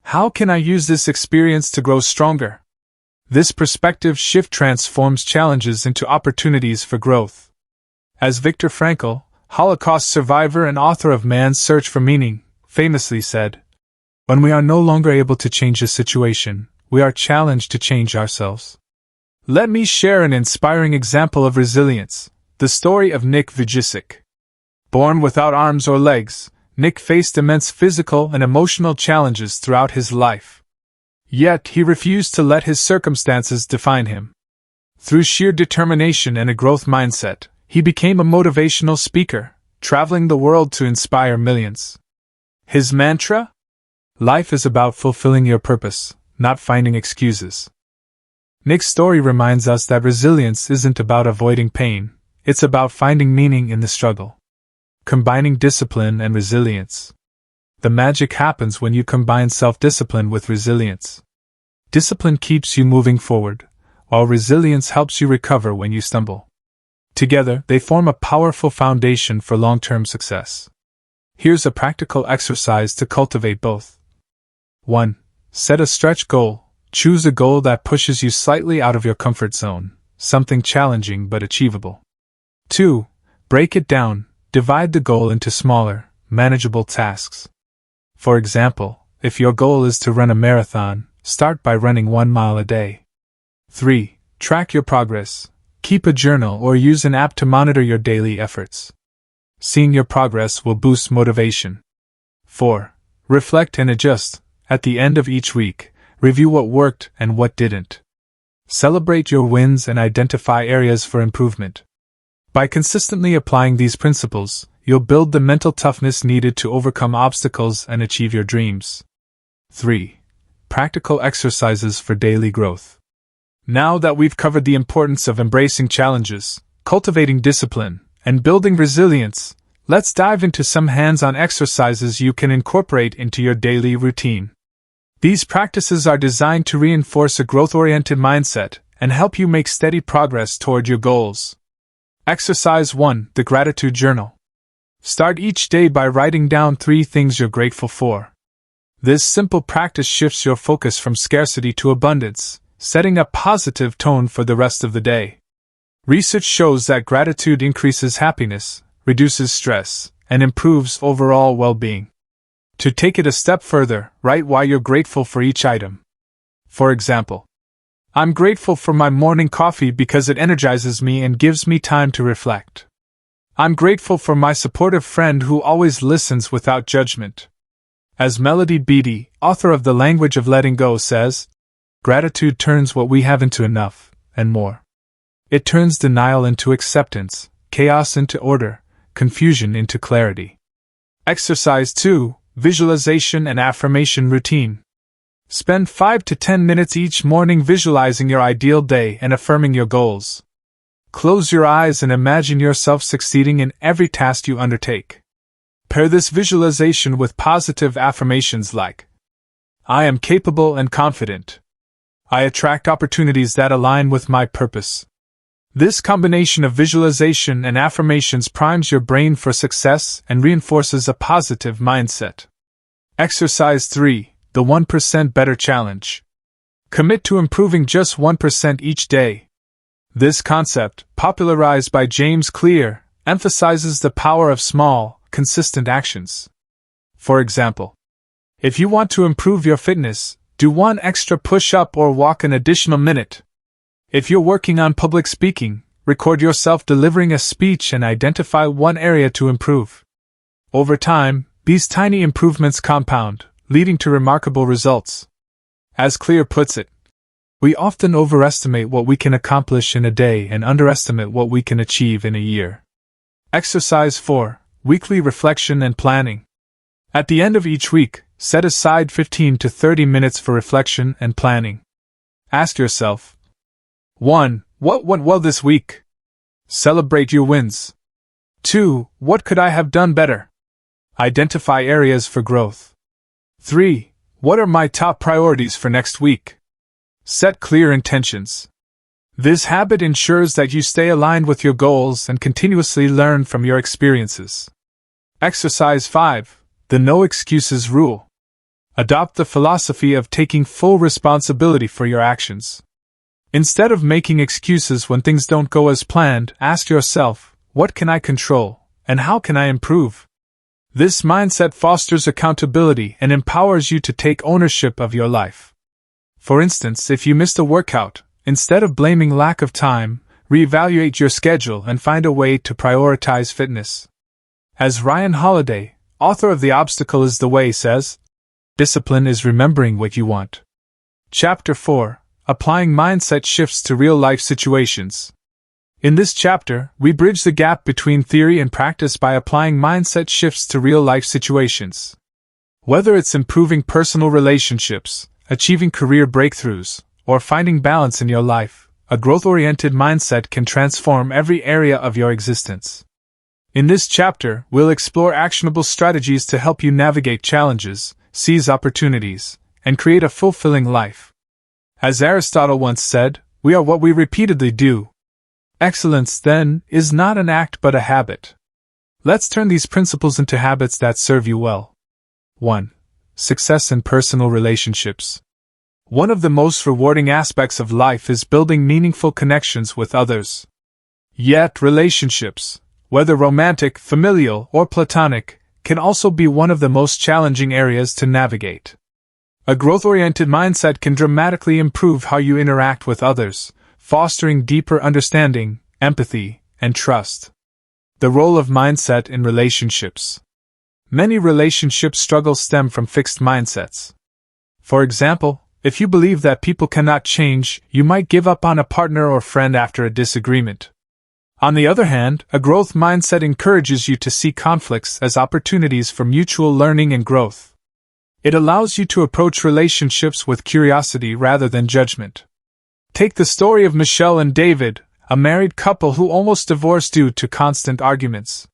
How can I use this experience to grow stronger? This perspective shift transforms challenges into opportunities for growth. As Viktor Frankl, Holocaust survivor and author of Man's Search for Meaning, famously said, "When we are no longer able to change a situation, we are challenged to change ourselves." Let me share an inspiring example of resilience, the story of Nick Vujicic. Born without arms or legs, Nick faced immense physical and emotional challenges throughout his life. Yet he refused to let his circumstances define him. Through sheer determination and a growth mindset, he became a motivational speaker, traveling the world to inspire millions. His mantra? Life is about fulfilling your purpose, not finding excuses. Nick's story reminds us that resilience isn't about avoiding pain, it's about finding meaning in the struggle. Combining discipline and resilience. The magic happens when you combine self-discipline with resilience. Discipline keeps you moving forward, while resilience helps you recover when you stumble. Together, they form a powerful foundation for long-term success. Here's a practical exercise to cultivate both. 1. Set a stretch goal. Choose a goal that pushes you slightly out of your comfort zone, something challenging but achievable. 2. Break it down. Divide the goal into smaller, manageable tasks. For example, if your goal is to run a marathon, start by running 1 mile a day. 3. Track your progress. Keep a journal or use an app to monitor your daily efforts. Seeing your progress will boost motivation. 4. Reflect and adjust. At the end of each week, review what worked and what didn't. Celebrate your wins and identify areas for improvement. By consistently applying these principles, you'll build the mental toughness needed to overcome obstacles and achieve your dreams. 3. Practical exercises for daily growth. Now that we've covered the importance of embracing challenges, cultivating discipline, and building resilience, let's dive into some hands-on exercises you can incorporate into your daily routine. These practices are designed to reinforce a growth-oriented mindset and help you make steady progress toward your goals. Exercise 1. The Gratitude Journal. Start each day by writing down 3 things you're grateful for. This simple practice shifts your focus from scarcity to abundance, setting a positive tone for the rest of the day. Research shows that gratitude increases happiness, reduces stress, and improves overall well-being. To take it a step further, write why you're grateful for each item. For example, I'm grateful for my morning coffee because it energizes me and gives me time to reflect. I'm grateful for my supportive friend who always listens without judgment. As Melody Beattie, author of The Language of Letting Go, says, gratitude turns what we have into enough, and more. It turns denial into acceptance, chaos into order, confusion into clarity. Exercise 2. Visualization and affirmation routine. Spend 5 to 10 minutes each morning visualizing your ideal day and affirming your goals. Close your eyes and imagine yourself succeeding in every task you undertake. Pair this visualization with positive affirmations like, I am capable and confident. I attract opportunities that align with my purpose. This combination of visualization and affirmations primes your brain for success and reinforces a positive mindset. Exercise 3. The 1% Better Challenge. Commit to improving just 1% each day. This concept, popularized by James Clear, emphasizes the power of small, consistent actions. For example, if you want to improve your fitness, do 1 extra push-up or walk an additional minute. If you're working on public speaking, record yourself delivering a speech and identify 1 area to improve. Over time, these tiny improvements compound, leading to remarkable results. As Clear puts it, we often overestimate what we can accomplish in a day and underestimate what we can achieve in a year. Exercise 4. Weekly reflection and planning. At the end of each week, set aside 15 to 30 minutes for reflection and planning. Ask yourself, 1. What went well this week? Celebrate your wins. 2. What could I have done better? Identify areas for growth. 3. What are my top priorities for next week? Set clear intentions. This habit ensures that you stay aligned with your goals and continuously learn from your experiences. Exercise 5. The No Excuses Rule. Adopt the philosophy of taking full responsibility for your actions. Instead of making excuses when things don't go as planned, ask yourself, what can I control, and how can I improve? This mindset fosters accountability and empowers you to take ownership of your life. For instance, if you missed a workout, instead of blaming lack of time, reevaluate your schedule and find a way to prioritize fitness. As Ryan Holiday, author of The Obstacle is the Way, says, discipline is remembering what you want. Chapter 4. Applying Mindset Shifts to Real-Life Situations. In this chapter, we bridge the gap between theory and practice by applying mindset shifts to real-life situations. Whether it's improving personal relationships, achieving career breakthroughs, or finding balance in your life, a growth-oriented mindset can transform every area of your existence. In this chapter, we'll explore actionable strategies to help you navigate challenges, seize opportunities, and create a fulfilling life. As Aristotle once said, we are what we repeatedly do. Excellence, then, is not an act but a habit. Let's turn these principles into habits that serve you well. 1. Success in personal relationships. One of the most rewarding aspects of life is building meaningful connections with others. Yet, relationships, whether romantic, familial, or platonic, can also be one of the most challenging areas to navigate. A growth-oriented mindset can dramatically improve how you interact with others, fostering deeper understanding, empathy, and trust. The role of mindset in relationships. Many relationship struggles stem from fixed mindsets. For example, if you believe that people cannot change, you might give up on a partner or friend after a disagreement. On the other hand, a growth mindset encourages you to see conflicts as opportunities for mutual learning and growth. It allows you to approach relationships with curiosity rather than judgment. Take the story of Michelle and David, a married couple who almost divorced due to constant arguments.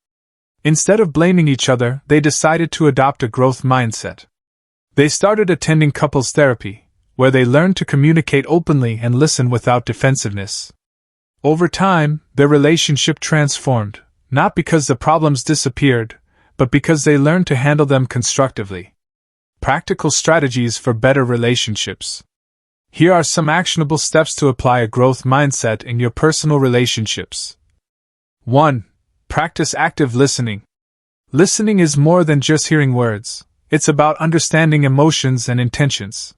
Instead of blaming each other, they decided to adopt a growth mindset. They started attending couples therapy, where they learned to communicate openly and listen without defensiveness. Over time, their relationship transformed, not because the problems disappeared, but because they learned to handle them constructively. Practical strategies for better relationships. Here are some actionable steps to apply a growth mindset in your personal relationships. 1. Practice active listening. Listening is more than just hearing words. It's about understanding emotions and intentions.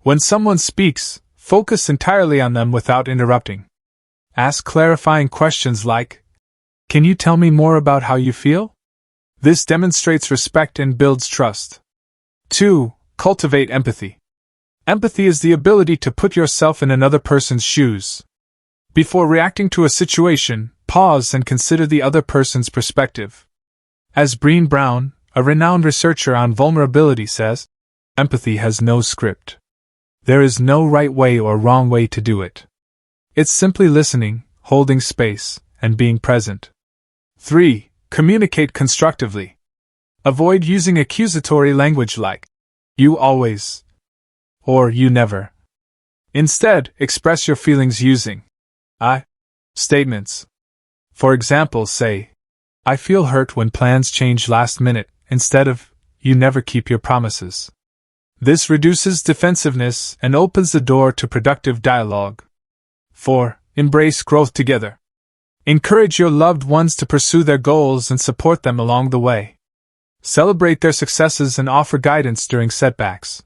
When someone speaks, focus entirely on them without interrupting. Ask clarifying questions like, "Can you tell me more about how you feel?" This demonstrates respect and builds trust. 2. Cultivate empathy. Empathy is the ability to put yourself in another person's shoes. Before reacting to a situation, pause and consider the other person's perspective. As Brené Brown, a renowned researcher on vulnerability, says, empathy has no script. There is no right way or wrong way to do it. It's simply listening, holding space, and being present. 3. Communicate constructively. Avoid using accusatory language like, "You always," or "you never." Instead, express your feelings using I statements. For example, say, "I feel hurt when plans change last minute," instead of, "You never keep your promises." This reduces defensiveness and opens the door to productive dialogue. 4. Embrace growth together. Encourage your loved ones to pursue their goals and support them along the way. Celebrate their successes and offer guidance during setbacks.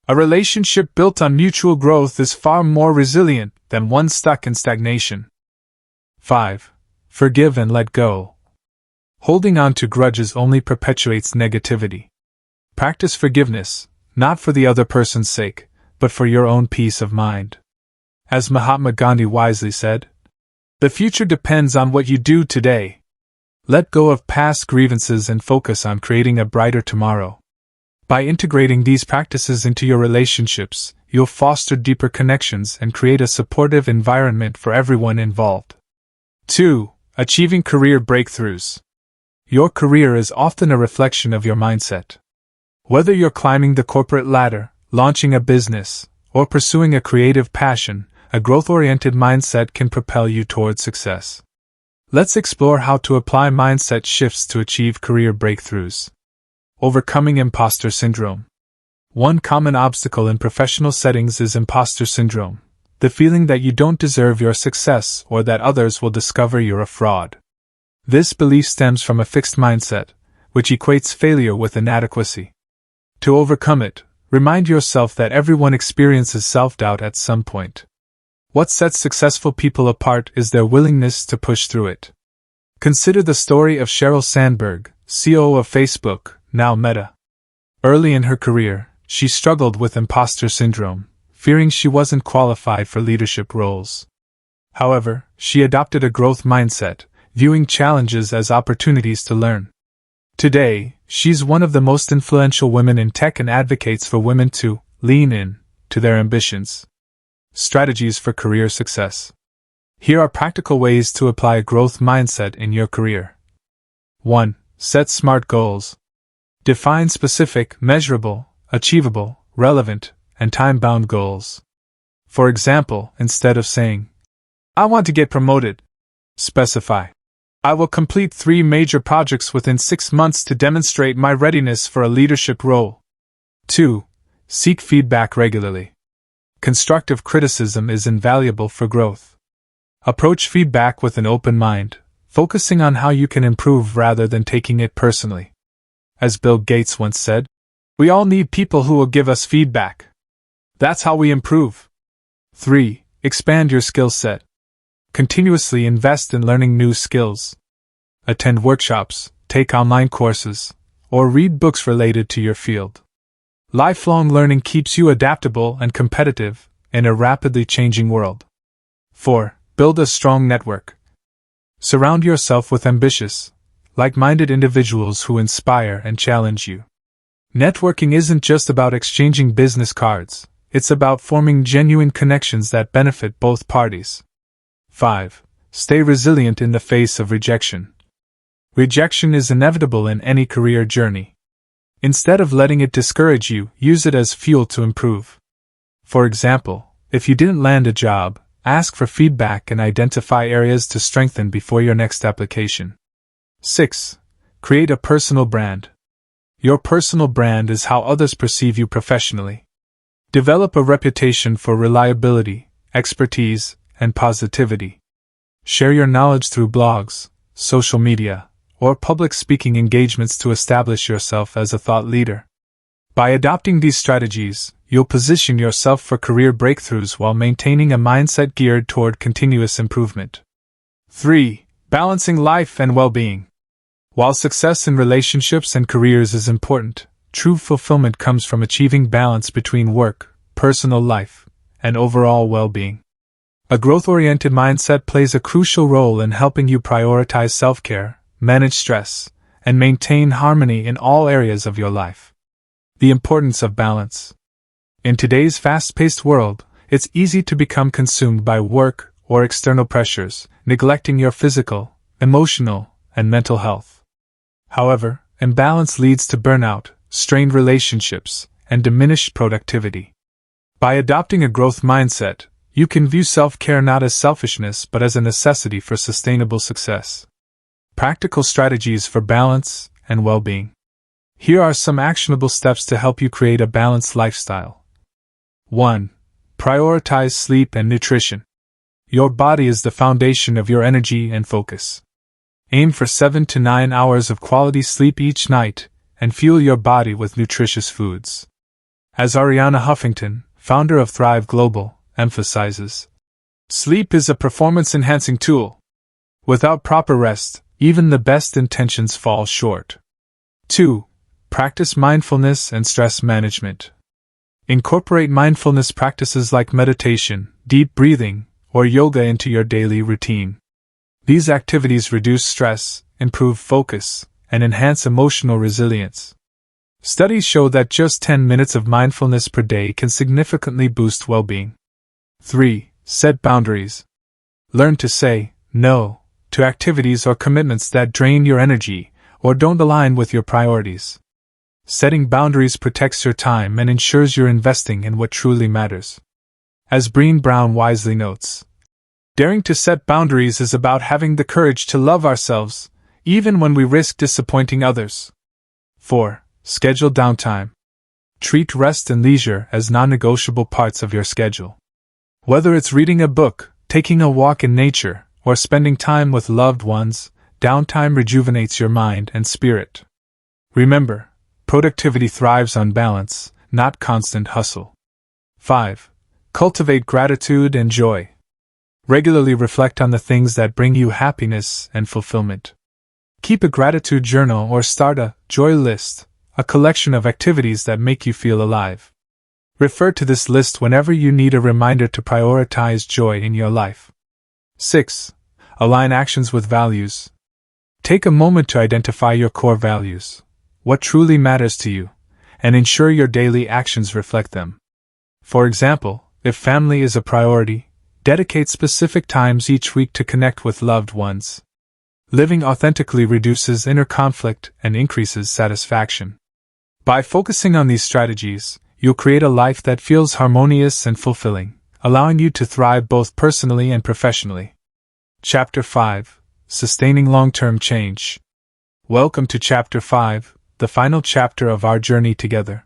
A relationship built on mutual growth is far more resilient than one stuck in stagnation. 5. Forgive and let go. Holding on to grudges only perpetuates negativity. Practice forgiveness, not for the other person's sake, but for your own peace of mind. As Mahatma Gandhi wisely said, "The future depends on what you do today." Let go of past grievances and focus on creating a brighter tomorrow. By integrating these practices into your relationships, you'll foster deeper connections and create a supportive environment for everyone involved. 2. Achieving career breakthroughs. Your career is often a reflection of your mindset. Whether you're climbing the corporate ladder, launching a business, or pursuing a creative passion, a growth-oriented mindset can propel you towards success. Let's explore how to apply mindset shifts to achieve career breakthroughs. Overcoming imposter syndrome. One common obstacle in professional settings is imposter syndrome, the feeling that you don't deserve your success or that others will discover you're a fraud. This belief stems from a fixed mindset, which equates failure with inadequacy. To overcome it, remind yourself that everyone experiences self-doubt at some point. What sets successful people apart is their willingness to push through it. Consider the story of Sheryl Sandberg, CEO of Facebook, now Meta. Early in her career, she struggled with imposter syndrome, fearing she wasn't qualified for leadership roles. However, she adopted a growth mindset, viewing challenges as opportunities to learn. Today, she's one of the most influential women in tech and advocates for women to lean in to their ambitions. Strategies for career success. Here are practical ways to apply a growth mindset in your career. 1. Set SMART goals. Define specific, measurable, achievable, relevant, and time-bound goals. For example, instead of saying, "I want to get promoted," specify, "I will complete 3 major projects within 6 months to demonstrate my readiness for a leadership role." 2. Seek feedback regularly. Constructive criticism is invaluable for growth. Approach feedback with an open mind, focusing on how you can improve rather than taking it personally. As Bill Gates once said, "We all need people who will give us feedback. That's how we improve." 3. Expand your skill set. Continuously invest in learning new skills. Attend workshops, take online courses, or read books related to your field. Lifelong learning keeps you adaptable and competitive in a rapidly changing world. 4. Build a strong network. Surround yourself with ambitious, like-minded individuals who inspire and challenge you. Networking isn't just about exchanging business cards, it's about forming genuine connections that benefit both parties. 5. Stay resilient in the face of rejection. Rejection is inevitable in any career journey. Instead of letting it discourage you, use it as fuel to improve. For example, if you didn't land a job, ask for feedback and identify areas to strengthen before your next application. 6. Create a personal brand. Your personal brand is how others perceive you professionally. Develop a reputation for reliability, expertise, and positivity. Share your knowledge through blogs, social media, or public speaking engagements to establish yourself as a thought leader. By adopting these strategies, you'll position yourself for career breakthroughs while maintaining a mindset geared toward continuous improvement. 3. Balancing life and well-being. While success in relationships and careers is important, true fulfillment comes from achieving balance between work, personal life, and overall well-being. A growth-oriented mindset plays a crucial role in helping you prioritize self-care, manage stress, and maintain harmony in all areas of your life. The importance of balance. In today's fast-paced world, it's easy to become consumed by work or external pressures, neglecting your physical, emotional, and mental health. However, imbalance leads to burnout, strained relationships, and diminished productivity. By adopting a growth mindset, you can view self-care not as selfishness but as a necessity for sustainable success. Practical strategies for balance and well-being. Here are some actionable steps to help you create a balanced lifestyle. 1. Prioritize sleep and nutrition. Your body is the foundation of your energy and focus. Aim for 7 to 9 hours of quality sleep each night, and fuel your body with nutritious foods. As Arianna Huffington, founder of Thrive Global, emphasizes, sleep is a performance-enhancing tool. Without proper rest, even the best intentions fall short. 2. Practice mindfulness and stress management. Incorporate mindfulness practices like meditation, deep breathing, or yoga into your daily routine. These activities reduce stress, improve focus, and enhance emotional resilience. Studies show that just 10 minutes of mindfulness per day can significantly boost well-being. 3. Set boundaries. Learn to say no to activities or commitments that drain your energy or don't align with your priorities. Setting boundaries protects your time and ensures you're investing in what truly matters. As Brené Brown wisely notes, daring to set boundaries is about having the courage to love ourselves, even when we risk disappointing others. 4. Schedule downtime. Treat rest and leisure as non-negotiable parts of your schedule. Whether it's reading a book, taking a walk in nature, or spending time with loved ones, downtime rejuvenates your mind and spirit. Remember, productivity thrives on balance, not constant hustle. 5. Cultivate gratitude and joy. Regularly reflect on the things that bring you happiness and fulfillment. Keep a gratitude journal or start a joy list, a collection of activities that make you feel alive. Refer to this list whenever you need a reminder to prioritize joy in your life. 6. Align actions with values. Take a moment to identify your core values, what truly matters to you, and ensure your daily actions reflect them. For example, if family is a priority, dedicate specific times each week to connect with loved ones. Living authentically reduces inner conflict and increases satisfaction. By focusing on these strategies, you'll create a life that feels harmonious and fulfilling, allowing you to thrive both personally and professionally. Chapter 5. Sustaining Long-Term Change. Welcome to Chapter 5, the final chapter of our journey together.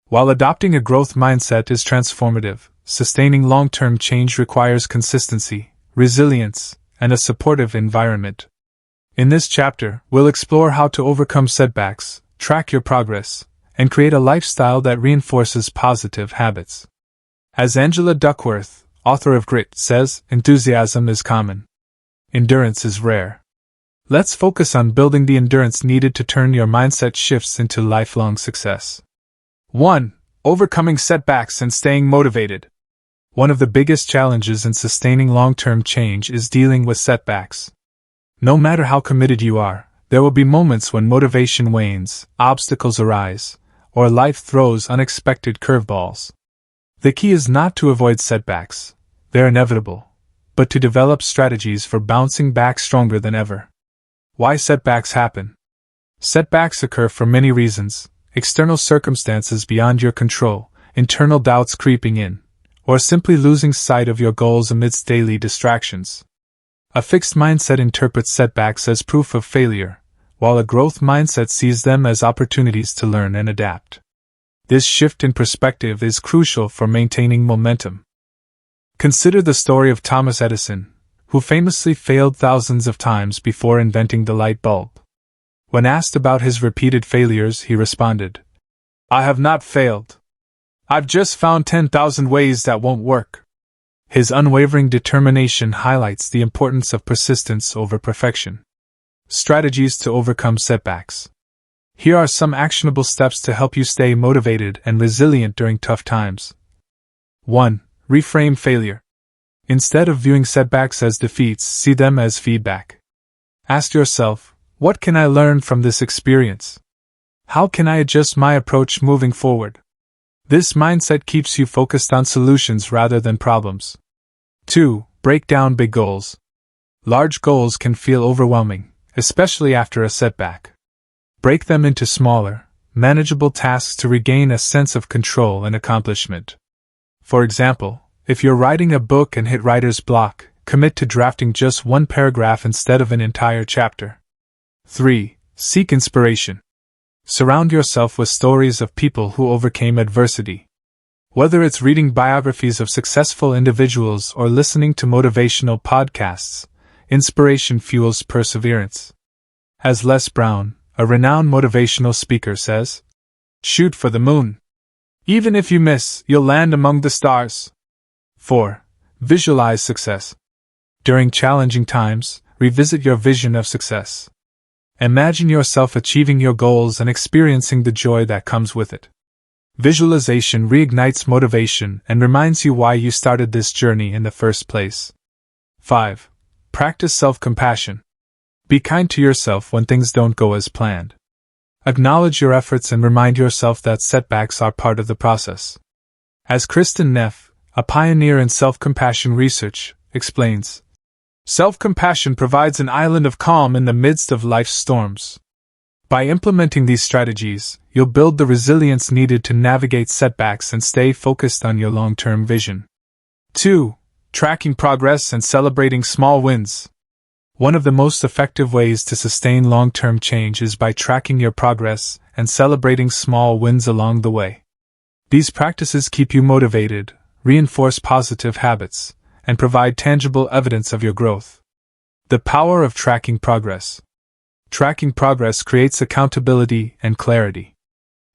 While adopting a growth mindset is transformative, sustaining long-term change requires consistency, resilience, and a supportive environment. In this chapter, we'll explore how to overcome setbacks, track your progress, and create a lifestyle that reinforces positive habits. As Angela Duckworth, author of Grit, says, enthusiasm is common. Endurance is rare. Let's focus on building the endurance needed to turn your mindset shifts into lifelong success. 1. Overcoming setbacks and staying motivated. One of the biggest challenges in sustaining long-term change is dealing with setbacks. No matter how committed you are, there will be moments when motivation wanes, obstacles arise, or life throws unexpected curveballs. The key is not to avoid setbacks, they're inevitable, but to develop strategies for bouncing back stronger than ever. Why setbacks happen? Setbacks occur for many reasons: external circumstances beyond your control, internal doubts creeping in, or simply losing sight of your goals amidst daily distractions. A fixed mindset interprets setbacks as proof of failure, while a growth mindset sees them as opportunities to learn and adapt. This shift in perspective is crucial for maintaining momentum. Consider the story of Thomas Edison, who famously failed thousands of times before inventing the light bulb. When asked about his repeated failures, he responded, "I have not failed. I've just found 10,000 ways that won't work." His unwavering determination highlights the importance of persistence over perfection. Strategies to overcome setbacks. Here are some actionable steps to help you stay motivated and resilient during tough times. 1. Reframe failure. Instead of viewing setbacks as defeats, see them as feedback. Ask yourself, what can I learn from this experience? How can I adjust my approach moving forward? This mindset keeps you focused on solutions rather than problems. 2. Break down big goals. Large goals can feel overwhelming, especially after a setback. Break them into smaller, manageable tasks to regain a sense of control and accomplishment. For example, if you're writing a book and hit writer's block, commit to drafting just one paragraph instead of an entire chapter. 3. Seek inspiration. Surround yourself with stories of people who overcame adversity. Whether it's reading biographies of successful individuals or listening to motivational podcasts, inspiration fuels perseverance. As Les Brown, a renowned motivational speaker, says, "Shoot for the moon. Even if you miss, you'll land among the stars." 4. Visualize success. During challenging times, revisit your vision of success. Imagine yourself achieving your goals and experiencing the joy that comes with it. Visualization reignites motivation and reminds you why you started this journey in the first place. 5. Practice self-compassion. Be kind to yourself when things don't go as planned. Acknowledge your efforts and remind yourself that setbacks are part of the process. As Kristen Neff, a pioneer in self-compassion research, explains, self-compassion provides an island of calm in the midst of life's storms. By implementing these strategies, you'll build the resilience needed to navigate setbacks and stay focused on your long-term vision. 2. Tracking progress and celebrating small wins. One of the most effective ways to sustain long-term change is by tracking your progress and celebrating small wins along the way. These practices keep you motivated, reinforce positive habits, and provide tangible evidence of your growth. The power of tracking progress. Tracking progress creates accountability and clarity.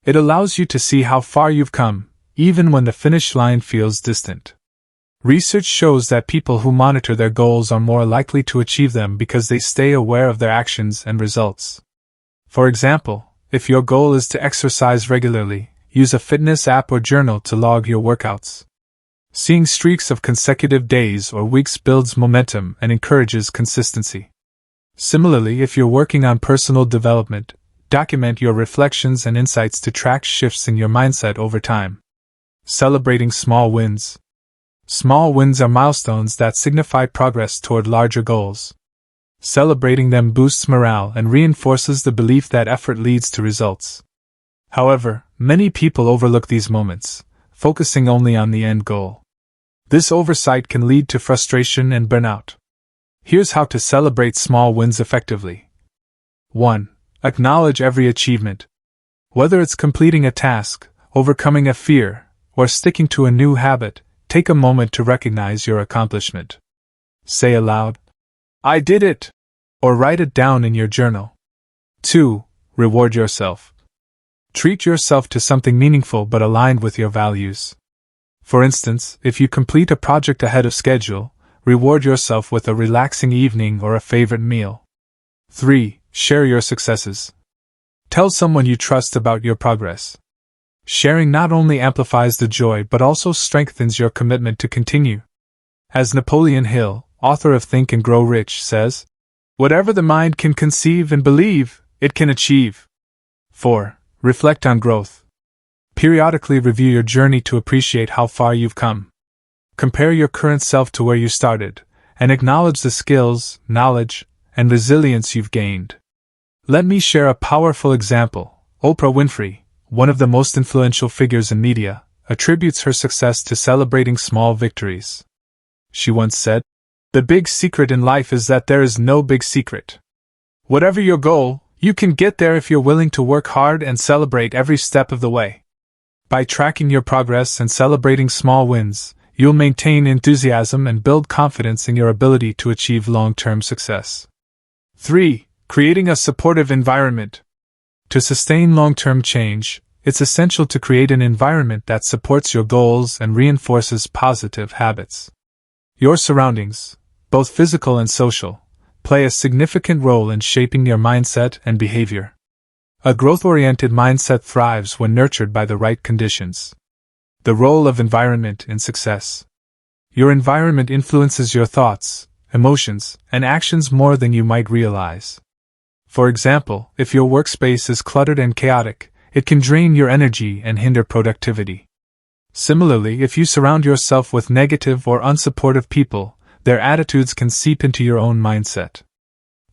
It allows you to see how far you've come, even when the finish line feels distant. Research shows that people who monitor their goals are more likely to achieve them because they stay aware of their actions and results. For example, if your goal is to exercise regularly, use a fitness app or journal to log your workouts. Seeing streaks of consecutive days or weeks builds momentum and encourages consistency. Similarly, if you're working on personal development, document your reflections and insights to track shifts in your mindset over time. Celebrating small wins. Small wins are milestones that signify progress toward larger goals. Celebrating them boosts morale and reinforces the belief that effort leads to results. However, many people overlook these moments, focusing only on the end goal. This oversight can lead to frustration and burnout. Here's how to celebrate small wins effectively. 1. Acknowledge every achievement. Whether it's completing a task, overcoming a fear, or sticking to a new habit, take a moment to recognize your accomplishment. Say aloud, "I did it," or write it down in your journal. 2. Reward yourself. Treat yourself to something meaningful but aligned with your values. For instance, if you complete a project ahead of schedule, reward yourself with a relaxing evening or a favorite meal. 3. Share your successes. Tell someone you trust about your progress. Sharing not only amplifies the joy but also strengthens your commitment to continue. As Napoleon Hill, author of Think and Grow Rich, says, Whatever the mind can conceive and believe, it can achieve. 4. Reflect on growth. Periodically review your journey to appreciate how far you've come. Compare your current self to where you started, and acknowledge the skills, knowledge, and resilience you've gained. Let me share a powerful example. Oprah Winfrey, one of the most influential figures in media, attributes her success to celebrating small victories. She once said, "The big secret in life is that there is no big secret. Whatever your goal, you can get there if you're willing to work hard and celebrate every step of the way." By tracking your progress and celebrating small wins, you'll maintain enthusiasm and build confidence in your ability to achieve long-term success. 3. Creating a supportive environment. To sustain long-term change, it's essential to create an environment that supports your goals and reinforces positive habits. Your surroundings, both physical and social, play a significant role in shaping your mindset and behavior. A growth-oriented mindset thrives when nurtured by the right conditions. The role of environment in success. Your environment influences your thoughts, emotions, and actions more than you might realize. For example, if your workspace is cluttered and chaotic, it can drain your energy and hinder productivity. Similarly, if you surround yourself with negative or unsupportive people, their attitudes can seep into your own mindset.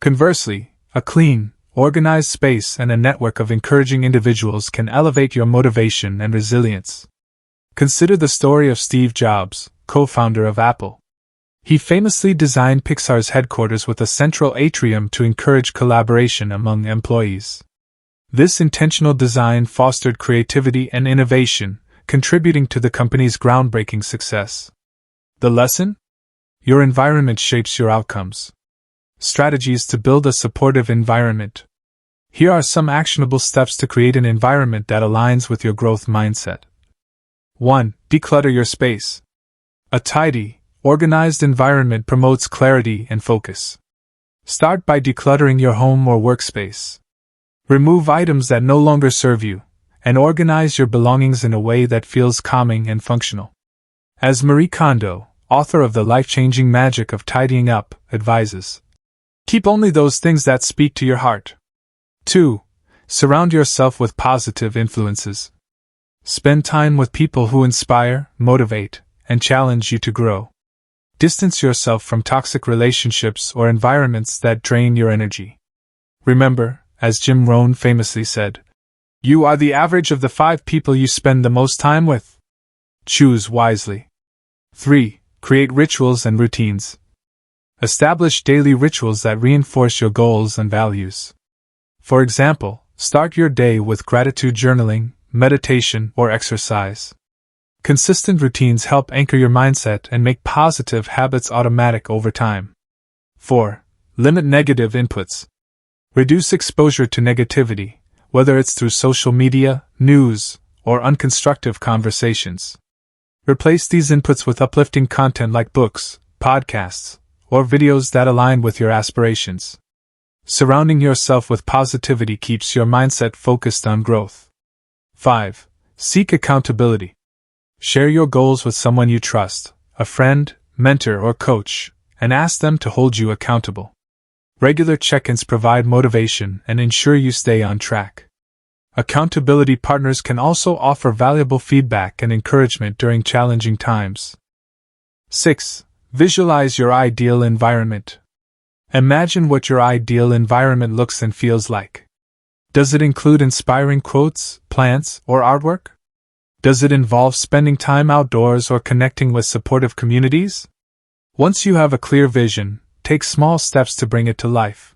Conversely, a clean, organized space and a network of encouraging individuals can elevate your motivation and resilience. Consider the story of Steve Jobs, co-founder of Apple. He famously designed Pixar's headquarters with a central atrium to encourage collaboration among employees. This intentional design fostered creativity and innovation, contributing to the company's groundbreaking success. The lesson? Your environment shapes your outcomes. Strategies to build a supportive environment. Here are some actionable steps to create an environment that aligns with your growth mindset. 1. Declutter your space. A tidy, organized environment promotes clarity and focus. Start by decluttering your home or workspace. Remove items that no longer serve you, and organize your belongings in a way that feels calming and functional. As Marie Kondo, author of The Life-Changing Magic of Tidying Up, advises, keep only those things that speak to your heart. 2. Surround yourself with positive influences. Spend time with people who inspire, motivate, and challenge you to grow. Distance yourself from toxic relationships or environments that drain your energy. Remember, as Jim Rohn famously said, you are the average of the 5 people you spend the most time with. Choose wisely. 3. Create rituals and routines. Establish daily rituals that reinforce your goals and values. For example, start your day with gratitude journaling, meditation, or exercise. Consistent routines help anchor your mindset and make positive habits automatic over time. 4. Limit negative inputs. Reduce exposure to negativity, whether it's through social media, news, or unconstructive conversations. Replace these inputs with uplifting content like books, podcasts, or videos that align with your aspirations. Surrounding yourself with positivity keeps your mindset focused on growth. 5. Seek accountability. Share your goals with someone you trust, a friend, mentor, or coach, and ask them to hold you accountable. Regular check-ins provide motivation and ensure you stay on track. Accountability partners can also offer valuable feedback and encouragement during challenging times. 6. Visualize your ideal environment. Imagine what your ideal environment looks and feels like. Does it include inspiring quotes, plants, or artwork? Does it involve spending time outdoors or connecting with supportive communities? Once you have a clear vision, take small steps to bring it to life.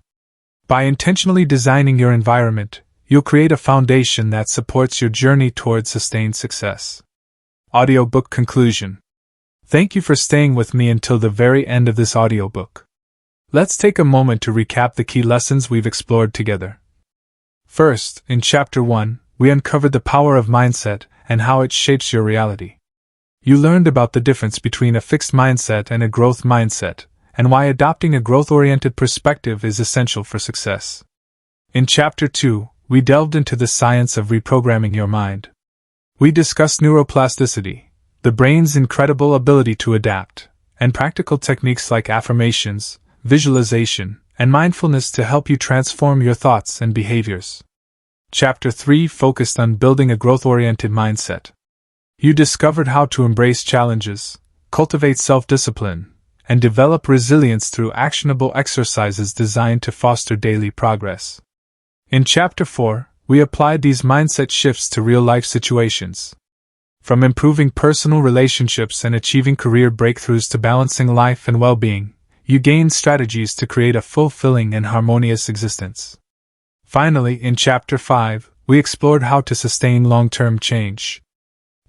By intentionally designing your environment, you'll create a foundation that supports your journey towards sustained success. Audiobook conclusion. Thank you for staying with me until the very end of this audiobook. Let's take a moment to recap the key lessons we've explored together. First, in Chapter 1, we uncovered the power of mindset and how it shapes your reality. You learned about the difference between a fixed mindset and a growth mindset, and why adopting a growth-oriented perspective is essential for success. In Chapter 2, we delved into the science of reprogramming your mind. We discussed neuroplasticity, the brain's incredible ability to adapt, and practical techniques like affirmations, visualization, and mindfulness to help you transform your thoughts and behaviors. Chapter 3 focused on building a growth-oriented mindset. You discovered how to embrace challenges, cultivate self-discipline, and develop resilience through actionable exercises designed to foster daily progress. In Chapter 4, we applied these mindset shifts to real-life situations. From improving personal relationships and achieving career breakthroughs to balancing life and well-being, you gained strategies to create a fulfilling and harmonious existence. Finally, in Chapter 5, we explored how to sustain long-term change.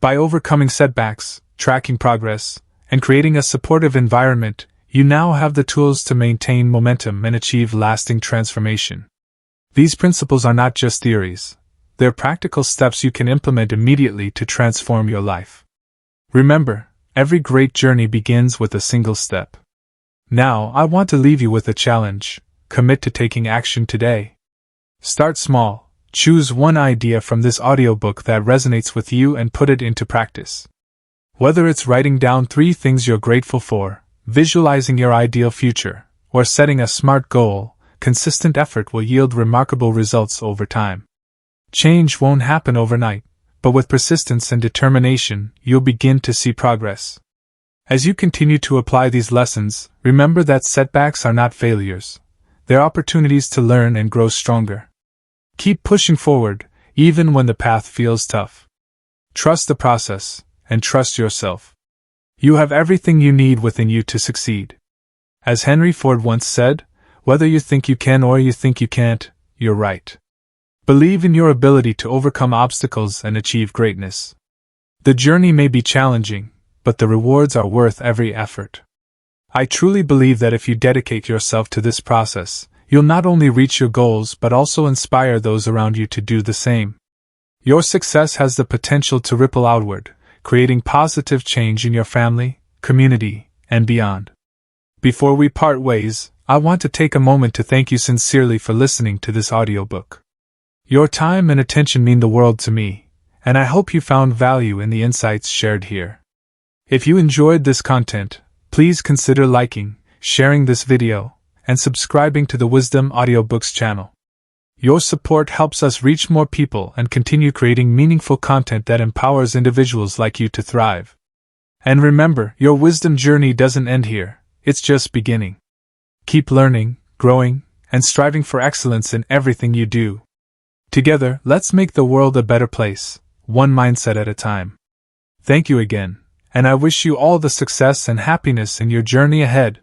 By overcoming setbacks, tracking progress, and creating a supportive environment, you now have the tools to maintain momentum and achieve lasting transformation. These principles are not just theories. They're practical steps you can implement immediately to transform your life. Remember, every great journey begins with a single step. Now, I want to leave you with a challenge. Commit to taking action today. Start small. Choose one idea from this audiobook that resonates with you and put it into practice. Whether it's writing down 3 things you're grateful for, visualizing your ideal future, or setting a SMART goal, consistent effort will yield remarkable results over time. Change won't happen overnight, but with persistence and determination, you'll begin to see progress. As you continue to apply these lessons, remember that setbacks are not failures. They're opportunities to learn and grow stronger. Keep pushing forward, even when the path feels tough. Trust the process, and trust yourself. You have everything you need within you to succeed. As Henry Ford once said, whether you think you can or you think you can't, you're right. Believe in your ability to overcome obstacles and achieve greatness. The journey may be challenging, but the rewards are worth every effort. I truly believe that if you dedicate yourself to this process, you'll not only reach your goals but also inspire those around you to do the same. Your success has the potential to ripple outward, creating positive change in your family, community, and beyond. Before we part ways, I want to take a moment to thank you sincerely for listening to this audiobook. Your time and attention mean the world to me, and I hope you found value in the insights shared here. If you enjoyed this content, please consider liking, sharing this video, and subscribing to the Wisdom Audiobooks channel. Your support helps us reach more people and continue creating meaningful content that empowers individuals like you to thrive. And remember, your wisdom journey doesn't end here, it's just beginning. Keep learning, growing, and striving for excellence in everything you do. Together, let's make the world a better place, one mindset at a time. Thank you again, and I wish you all the success and happiness in your journey ahead.